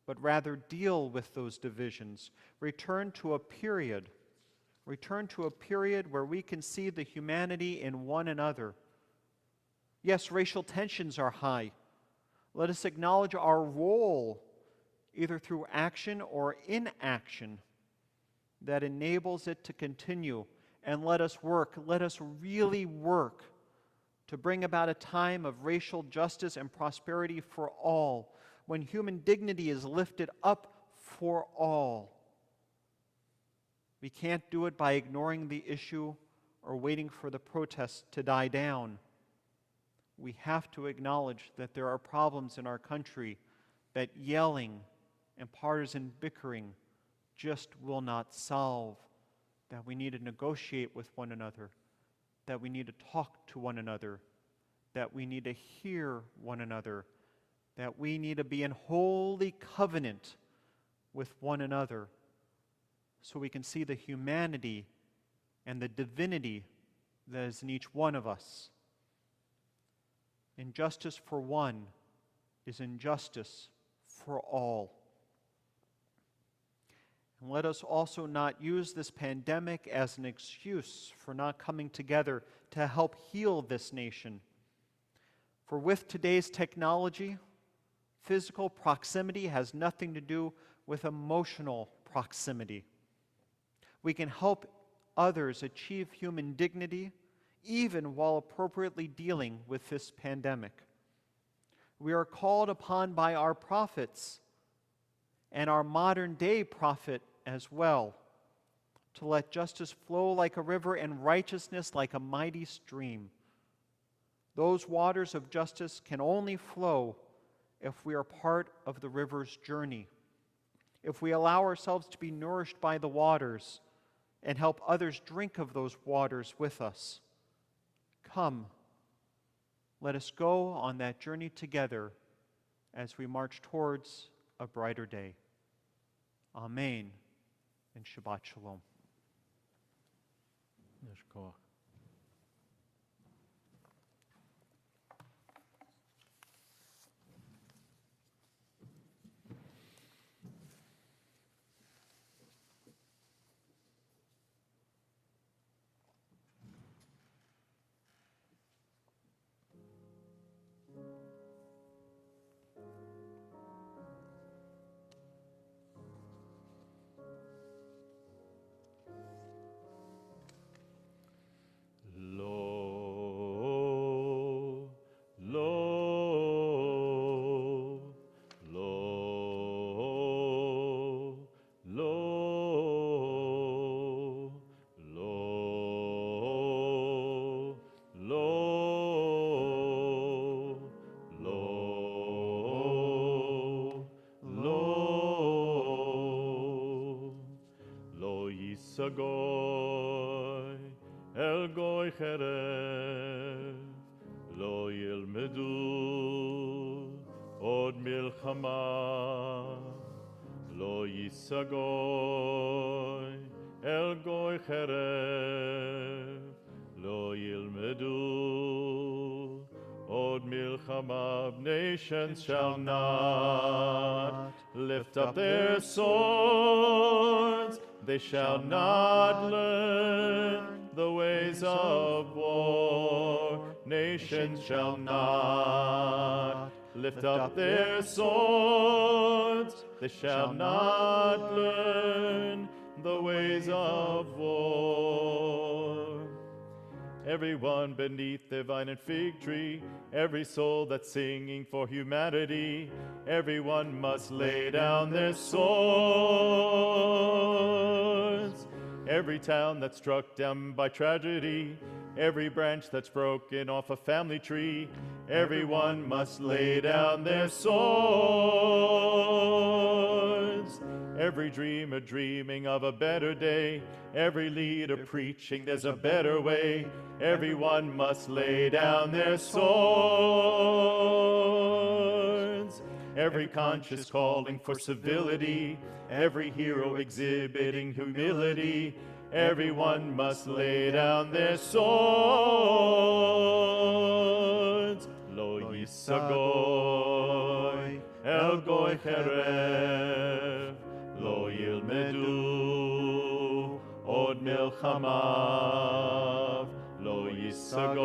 but rather deal with those divisions. Return to a period where we can see the humanity in one another. Yes, racial tensions are high. Let us acknowledge our role, either through action or inaction, that enables it to continue. And let us really work to bring about a time of racial justice and prosperity for all, when human dignity is lifted up for all. We can't do it by ignoring the issue or waiting for the protests to die down. We have to acknowledge that there are problems in our country that yelling and partisan bickering just will not solve, that we need to negotiate with one another, that we need to talk to one another, that we need to hear one another, that we need to be in holy covenant with one another so we can see the humanity and the divinity that is in each one of us. Injustice for one is injustice for all. And let us also not use this pandemic as an excuse for not coming together to help heal this nation. For with today's technology, physical proximity has nothing to do with emotional proximity. We can help others achieve human dignity even while appropriately dealing with this pandemic. We are called upon by our prophets and our modern day prophet as well to let justice flow like a river and righteousness like a mighty stream. Those waters of justice can only flow if we are part of the river's journey, if we allow ourselves to be nourished by the waters and help others drink of those waters with us. Come, let us go on that journey together as we march towards a brighter day. Amen, and Shabbat Shalom. Yeshkoach. Goy, el goy cherev, lo yilmedu od milchama, lo yisagoy, el goy cherev, lo yilmedu od milchama. Nations shall not lift up their swords, they shall not learn the ways of war. Nations shall not lift up their swords, they shall not learn the ways of war. Everyone beneath the vine and fig tree, every soul that's singing for humanity, everyone must lay down their swords. Every town that's struck down by tragedy, every branch that's broken off a family tree, everyone must lay down their swords. Every dreamer dreaming of a better day, every leader preaching there's a better way, everyone must lay down their swords. Every conscience calling for civility, every hero exhibiting humility, everyone must lay down their swords. Lo yisagoy el goy cherev, lo yilmedu od milchamav, lo yisagoy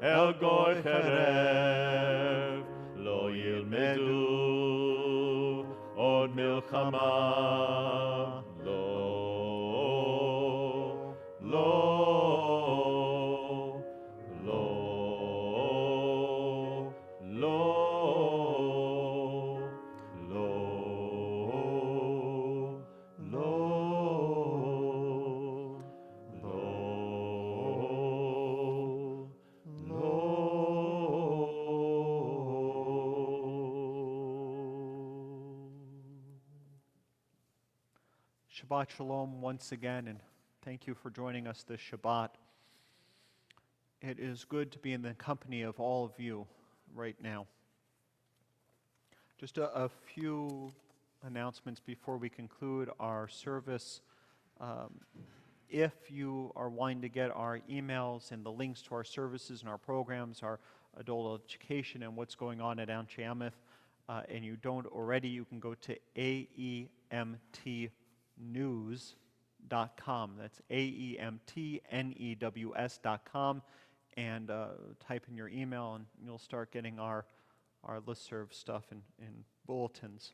el goy cherev, lo yilmedu od milchamav, Shabbat Shalom once again, and thank you for joining us this Shabbat. It is good to be in the company of all of you right now. Just a few announcements before we conclude our service. If you are wanting to get our emails and the links to our services and our programs, our adult education and what's going on at Anshe Emeth, and you don't already, you can go to aemtnews.com. That's aemtnews.com, and type in your email and you'll start getting our listserv stuff in bulletins.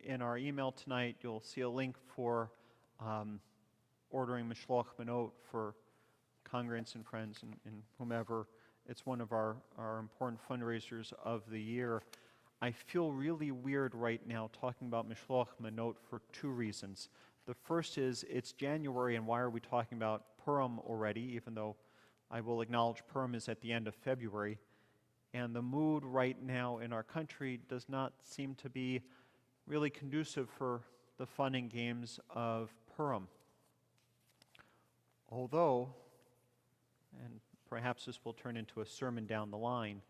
In our email tonight, you'll see a link for ordering Mishloach Manot for congregants and friends and whomever. It's one of our important fundraisers of the year. I feel really weird right now talking about Mishloach Manot for two reasons. The first is it's January, and why are we talking about Purim already, even though I will acknowledge Purim is at the end of February. And the mood right now in our country does not seem to be really conducive for the fun and games of Purim. Although, and perhaps this will turn into a sermon down the line,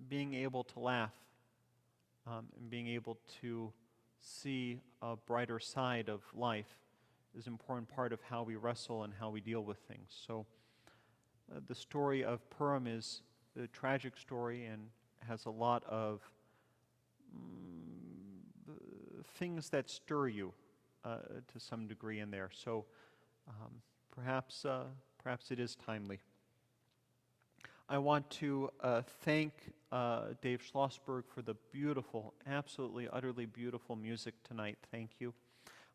being able to laugh and being able to see a brighter side of life is an important part of how we wrestle and how we deal with things. So the story of Purim is a tragic story and has a lot of things that stir you to some degree in there. So perhaps it is timely. I want to thank Dave Schlossberg for the beautiful, absolutely, utterly beautiful music tonight. Thank you.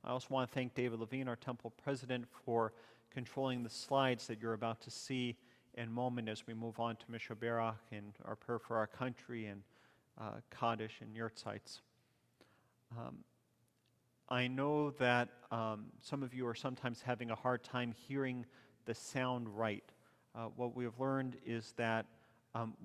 I also want to thank David Levine, our temple president, for controlling the slides that you're about to see in a moment as we move on to Misha Berach and our prayer for our country and Kaddish and Yurtzites. I know that some of you are sometimes having a hard time hearing the sound right. What we have learned is that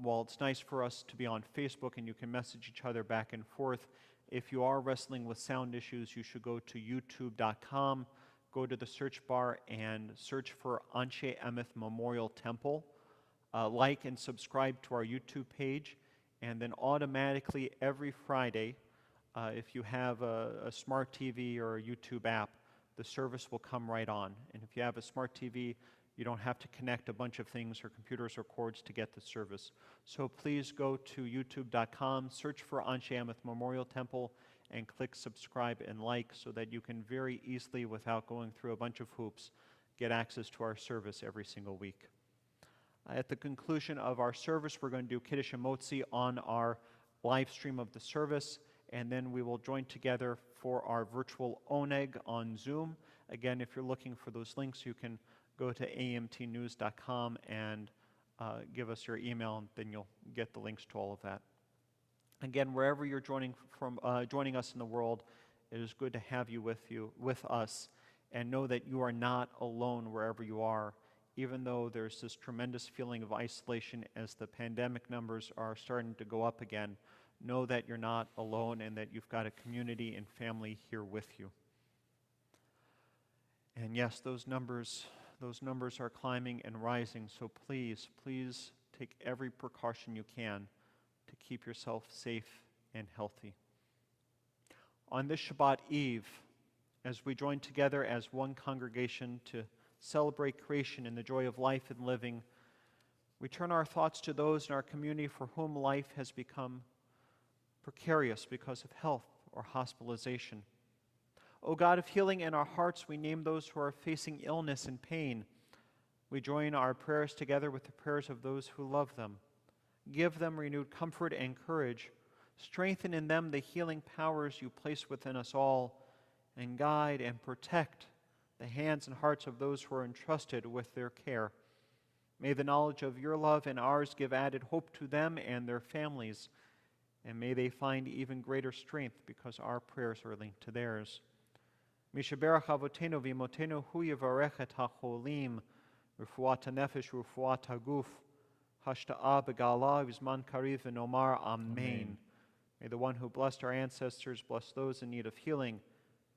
while it's nice for us to be on Facebook and you can message each other back and forth, if you are wrestling with sound issues, you should go to youtube.com, go to the search bar and search for Anshe Emeth Memorial Temple, like and subscribe to our YouTube page, and then automatically every Friday, if you have a smart TV or a YouTube app, the service will come right on. And if you have a smart TV, you don't have to connect a bunch of things or computers or cords to get the service. So please go to youtube.com, search for Anshe Emeth Memorial Temple, and click subscribe and like so that you can very easily, without going through a bunch of hoops, get access to our service every single week. At the conclusion of our service, we're going to do Kiddush and Motzi on our live stream of the service, and then we will join together for our virtual Oneg on Zoom. Again, if you're looking for those links, you can go to amtnews.com and give us your email, and then you'll get the links to all of that. Again, wherever you're joining us in the world, it is good to have you with us, and know that you are not alone wherever you are, even though there's this tremendous feeling of isolation as the pandemic numbers are starting to go up again. Know that you're not alone and that you've got a community and family here with you. And yes, those numbers are climbing and rising, so please, please take every precaution you can to keep yourself safe and healthy. On this Shabbat Eve, as we join together as one congregation to celebrate creation and the joy of life and living, we turn our thoughts to those in our community for whom life has become precarious because of health or hospitalization. O God of healing, in our hearts we name those who are facing illness and pain. We join our prayers together with the prayers of those who love them. Give them renewed comfort and courage. Strengthen in them the healing powers you place within us all, and guide and protect the hands and hearts of those who are entrusted with their care. May the knowledge of your love and ours give added hope to them and their families, and may they find even greater strength because our prayers are linked to theirs. Mishaberach avotenu v'imotenu hu yivarech et hacholim, refuat hanefesh refuat haguf, hashta'a begala v'zman kariv v'nomar amen. May the one who blessed our ancestors bless those in need of healing.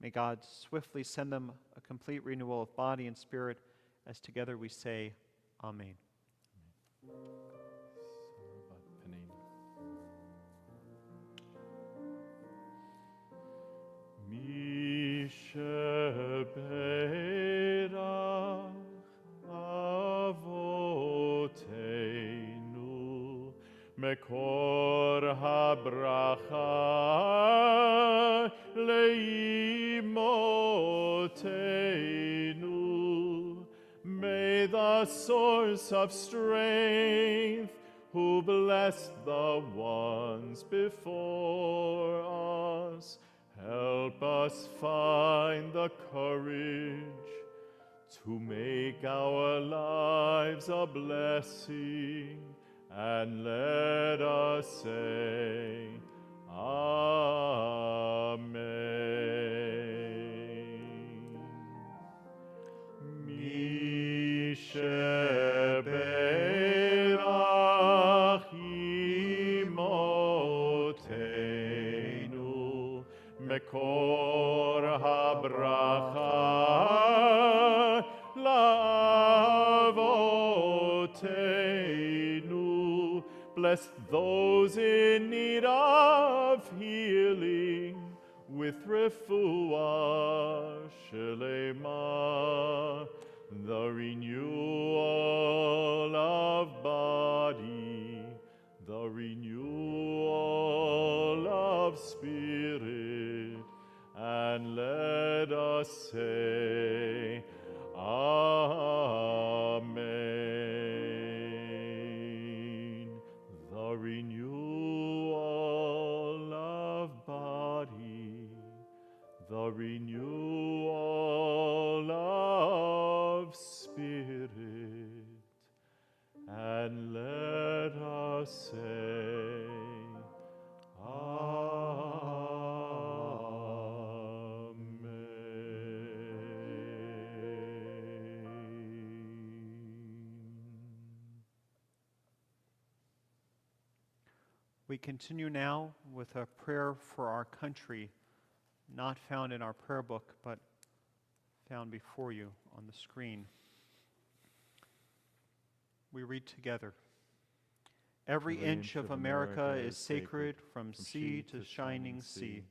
May God swiftly send them a complete renewal of body and spirit, as together we say, Amen. Mishaberach avotenu mekor habracha leimotenu. May the source of strength, who blessed the ones before us, help us find the courage to make our lives a blessing, and let us say, Amen. שברח אמותינו, מקור הברכה לאבותינו. Bless those in need of healing with refuah shelema, the renewal of body, the renewal of spirit, and let us say, Amen. The renewal of body, the renewal of spirit, and let us say, We continue now with a prayer for our country, not found in our prayer book, but found before you on the screen. We read together. Every inch of America is sacred from sea to shining sea.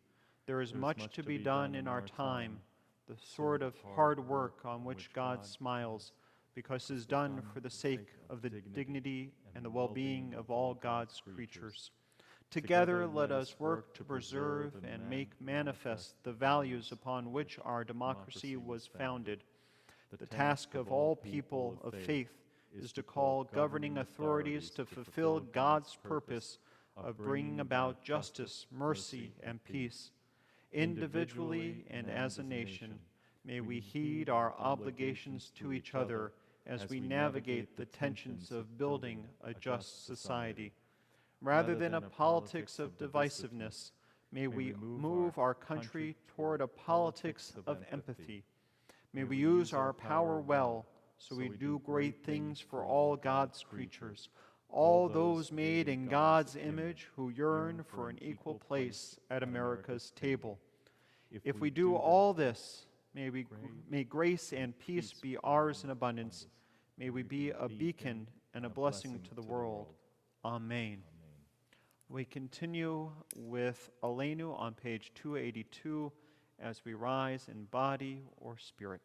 There is much to be done in our time, the sort of hard work on which God smiles, because it is done for the sake of the dignity and the well-being of all God's creatures. Together, let us work to preserve and make manifest the values upon which our democracy was founded. The task of all people of faith is to call governing authorities to fulfill God's purpose of bringing about justice, mercy, and peace. Individually and as a nation, may we heed our obligations to each other as we navigate the tensions of building a just society. Rather than a politics of divisiveness, may we move our country toward a politics of empathy. May we use our power well, so we do great things for all God's creatures, all those made in God's image who yearn for an equal place at America's table. If we do all this, may grace and peace be ours in abundance. May we be a beacon and a blessing to the world. Amen. We continue with Aleinu on page 282 as we rise in body or spirit.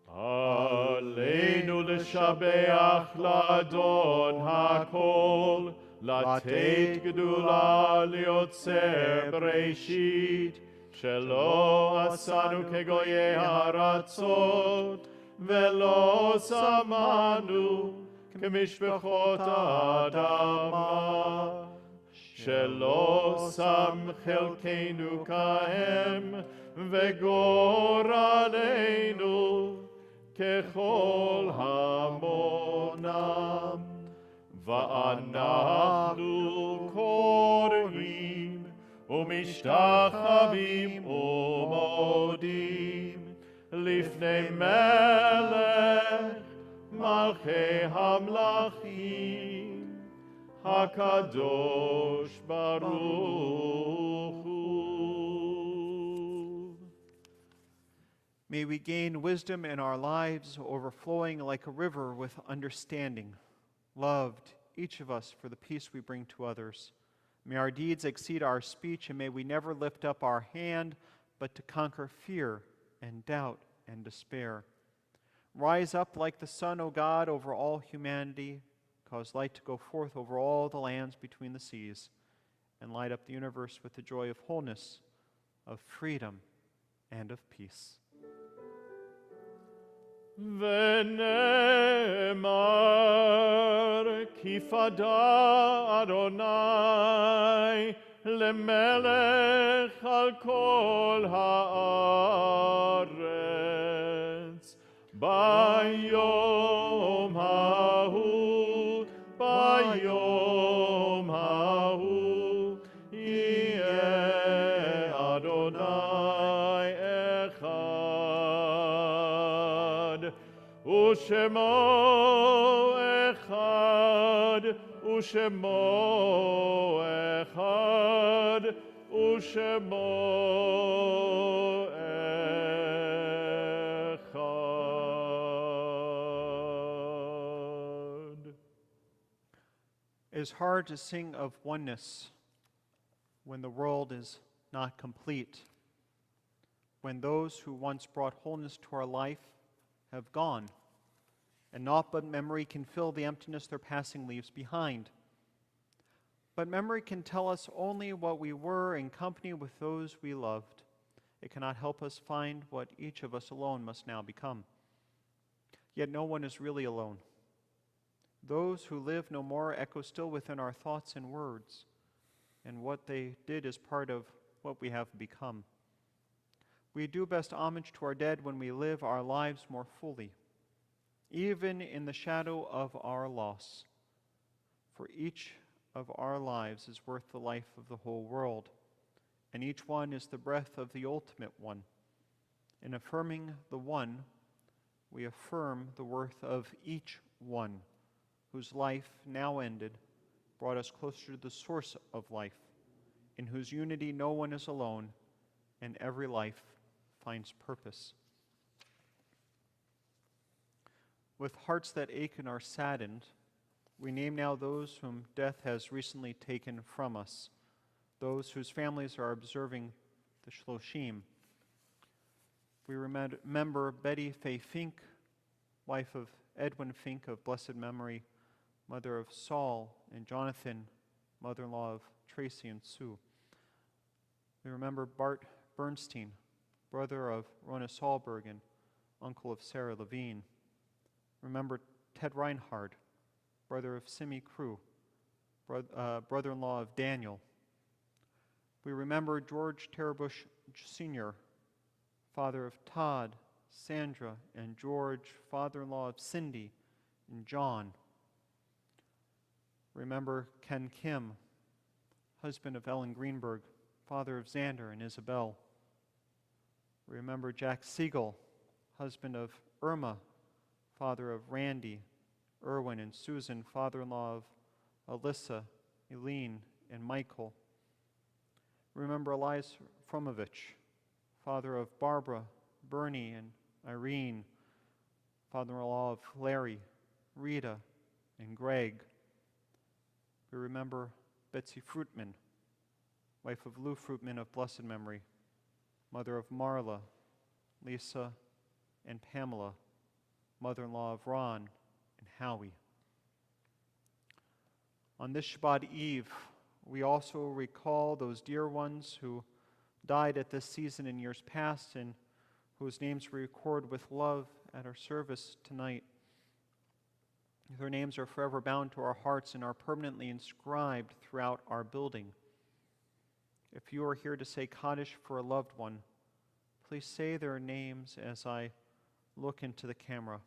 Aleinu l'shabeach l'Adon hakol, לתת גדולה ליוצר בראשית, שלא עשנו כגויי הארצות, ולא שמענו כמשפחות האדמה, שלא שם חלקנו כהם, וגורלנו ככל המונם. ואנחנו קוראים ומשתחווים ומודים לפני מלך מלכי המלכים, הקדוש ברוך הוא. May we gain wisdom in our lives, overflowing like a river with understanding. Loved, each of us, for the peace we bring to others. May our deeds exceed our speech, and may we never lift up our hand, but to conquer fear and doubt and despair. Rise up like the sun, O God, over all humanity. Cause light to go forth over all the lands between the seas, and light up the universe with the joy of wholeness, of freedom, and of peace. ונאמר כי פדה אדוני למלך על כל הארץ ביום ההוא, ביום ההוא יהיה אדוני אחד. Ushemo echad, Ushemo echad, Ushemo echad. It is hard to sing of oneness when the world is not complete, when those who once brought wholeness to our life have gone, and naught but memory can fill the emptiness their passing leaves behind. But memory can tell us only what we were in company with those we loved. It cannot help us find what each of us alone must now become. Yet no one is really alone. Those who live no more echo still within our thoughts and words, and what they did is part of what we have become. We do best homage to our dead when we live our lives more fully, even in the shadow of our loss. For each of our lives is worth the life of the whole world, and each one is the breath of the ultimate one. In affirming the one, we affirm the worth of each one, whose life, now ended, brought us closer to the source of life, in whose unity no one is alone, and every life finds purpose. With hearts that ache and are saddened, we name now those whom death has recently taken from us, those whose families are observing the Shloshim. We remember Betty Faye Fink, wife of Edwin Fink of blessed memory, mother of Saul and Jonathan, mother-in-law of Tracy and Sue. We remember Bart Bernstein, brother of Rona Sahlberg and uncle of Sarah Levine. Remember Ted Reinhard, brother of Simi Crew, brother-in-law of Daniel. We remember George Terbush Sr., father of Todd, Sandra, and George, father-in-law of Cindy and John. Remember Ken Kim, husband of Ellen Greenberg, father of Xander and Isabel. Remember Jack Siegel, husband of Irma, father of Randy, Erwin, and Susan, father-in-law of Alyssa, Eileen, and Michael. Remember Elias Fromovich, father of Barbara, Bernie, and Irene, father-in-law of Larry, Rita, and Greg. We remember Betsy Fruitman, wife of Lou Fruitman of blessed memory, mother of Marla, Lisa, and Pamela, mother-in-law of Ron and Howie. On this Shabbat Eve, we also recall those dear ones who died at this season in years past and whose names we record with love at our service tonight. Their names are forever bound to our hearts and are permanently inscribed throughout our building. If you are here to say Kaddish for a loved one, please say their names as I look into the camera.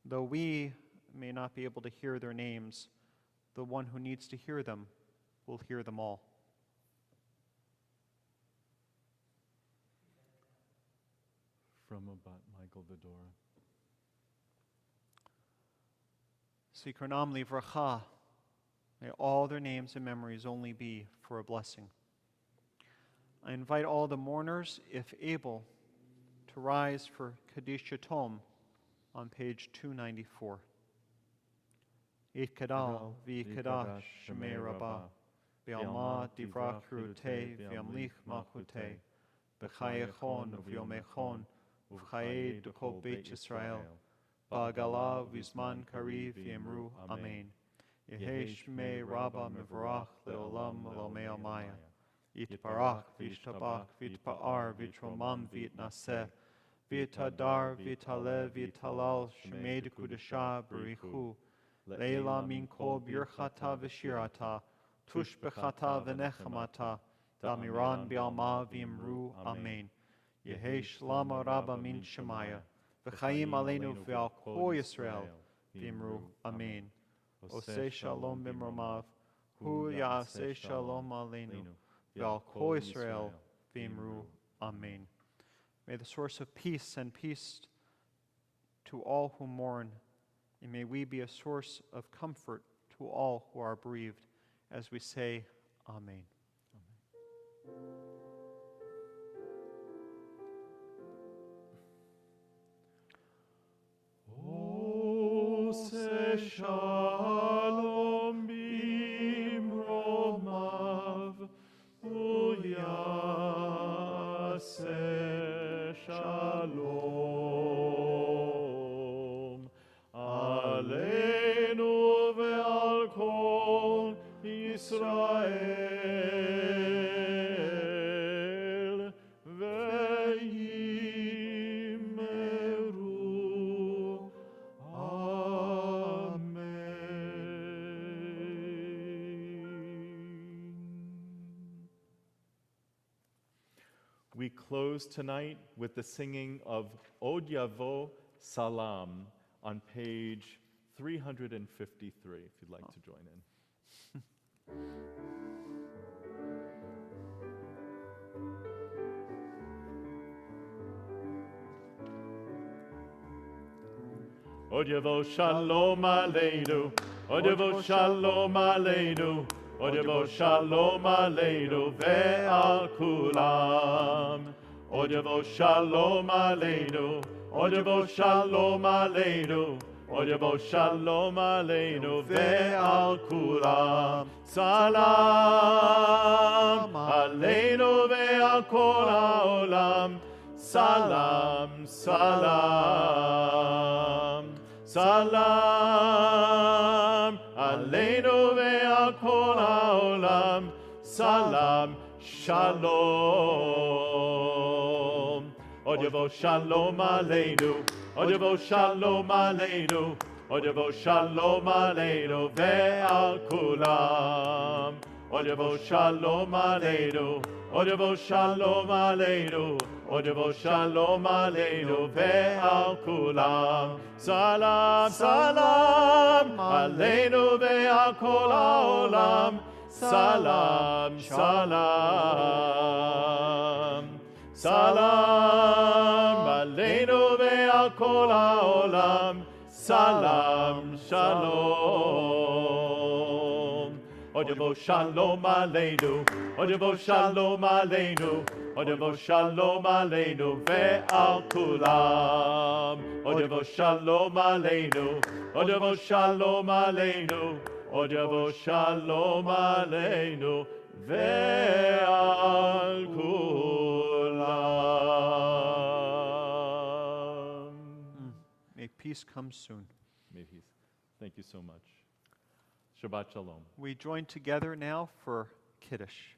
Though we may not be able to hear their names, the one who needs to hear them will hear them all. From Abat Michael Vidora. Zikronam livracha. May all their names and memories only be for a blessing. I invite all the mourners, if able, to rise for Kaddish Yatom on page 294. Yitkadal v'yikadash shemei rabbah, v'alma divrach rutei v'amlich malchutei, v'chayechon v'yomechon, v'chayei d'kol beit Yisrael, v'agala v'zman kariv v'yemru amen. Yehei shmei rabbah mevorach le'olam l'omei almaya. Yitbarach v'yishtabach v'yitpa'ar v'yitromam v'yitnaseh, v'yitadar v'yitalev v'yitalal shmei d'kudashah b'richu, leila min kol birchata v'shirata, tush b'chata v'nechamata, damiran b'alma v'yimru amen. Yehei shlama rabba min shemaya, v'chaim aleinu v'al kol Yisrael v'yimru amen. Oseh shalom b'mromav, hu ya'aseh shalom aleinu, v'al kol Yisrael v'yimru amen. May the source of peace send peace to all who mourn, and may we be a source of comfort to all who are bereaved, as we say, Amen. Ose shalom bimromav, uyase shalom. Aleinu ve'al kol Yisrael ve'yimeru. We close tonight with the singing of Od Yavo Salam on page 353, if you'd like to join in. Od Yavo Shalom Aleinu, Od Yavo Shalom Aleinu, Od Yavo Shalom Aleinu ve'al kulam. Od Yavo Shalom Aleinu, Od Yavo Shalom Aleinu, Od Yavo Shalom Aleinu ve'al kulam. Salam Aleinu ve'al kol ha'olam. Salam, salam. Salam Aleinu ve'al kol ha'olam. Salam, shalom. Od Yavo Shalom Aleinu, Od Yavo Shalom Aleinu, Od Yavo Shalom Aleinu ve'al kulam. Od Yavo Shalom Aleinu, Od Yavo Shalom Aleinu, Od Yavo Shalom Aleinu ve'al kulam. Salam, salam Aleinu ve'al kol ha'olam. Salam, salam. Salam Aleinu ve'al kol ha'olam. Salam, shalom. Od Yavo Shalom Aleinu, Od Yavo Shalom Aleinu, Od Yavo Shalom Aleinu ve'al kulam. Od Yavo Shalom Aleinu, Od Yavo Shalom Aleinu, Od Yavo Shalom Aleinu ve'al kulam. May peace come soon. May peace. Thank you so much. Shabbat Shalom. We join together now for Kiddush.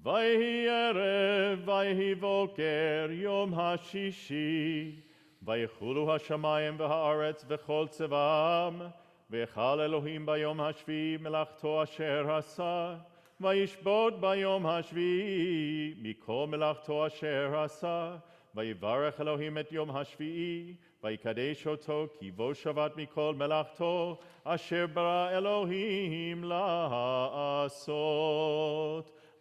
Vayhi erev, vayhi voker, yom hashishi, vaychulu hashamayim v'haaretz v'chol tzevam, v'echal Elohim bayom hashvi melachto asher hasa, vayishbot bayom hashvi mikol melachto asher hasa, vayivarech Elohim et yom hashvi, vayikadesh oto ki vo shavat mikol melachto asher bara Elohim la'asot.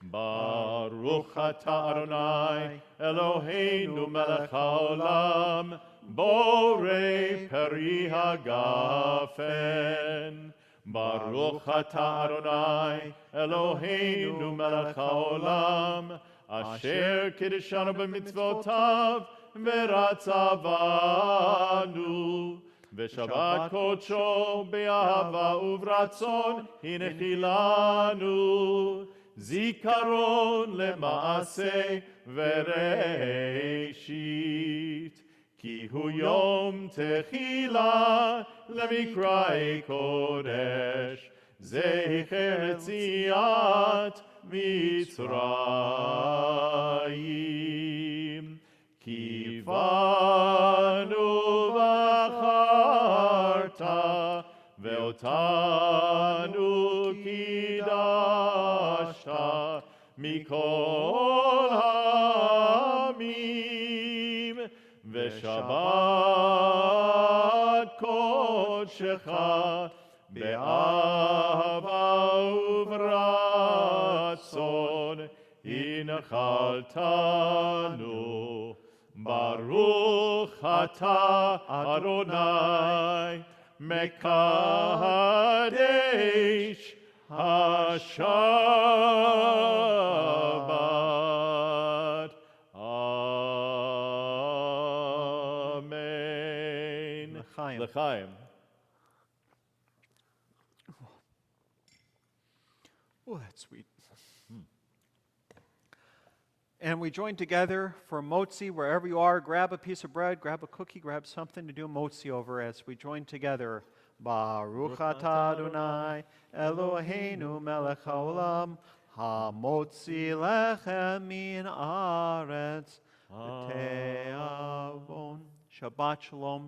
Baruch atah Adonai Eloheinu melech haolam borei peri hagafen. Baruch atah Adonai Eloheinu melech haolam asher kiddushanu b'mitzvotav v'ratzavanu v'shabbat kodsho be'ahava uvratzon hinechilanu. Zikaron lemaaseh vereishit, ki hu yom techila lemikra'ei kodesh, zecher etziat Mitzrayim, ki vanu v'acharta ve'otanu kidashta mikol ha'amim ve'shabbat kodshecha באהבה וברצון הנחלתנו. ברוך אתה אדוני מקדש השבת. Amen. L'chaim. L'chaim. Oh, that's sweet. And we join together for motzi. Wherever you are, grab a piece of bread, grab a cookie, grab something to do motzi over as we join together. Baruch atah Adonai Eloheinu melech haolam hamotzi lechem min aretz v'te'avon. Shabbat shalom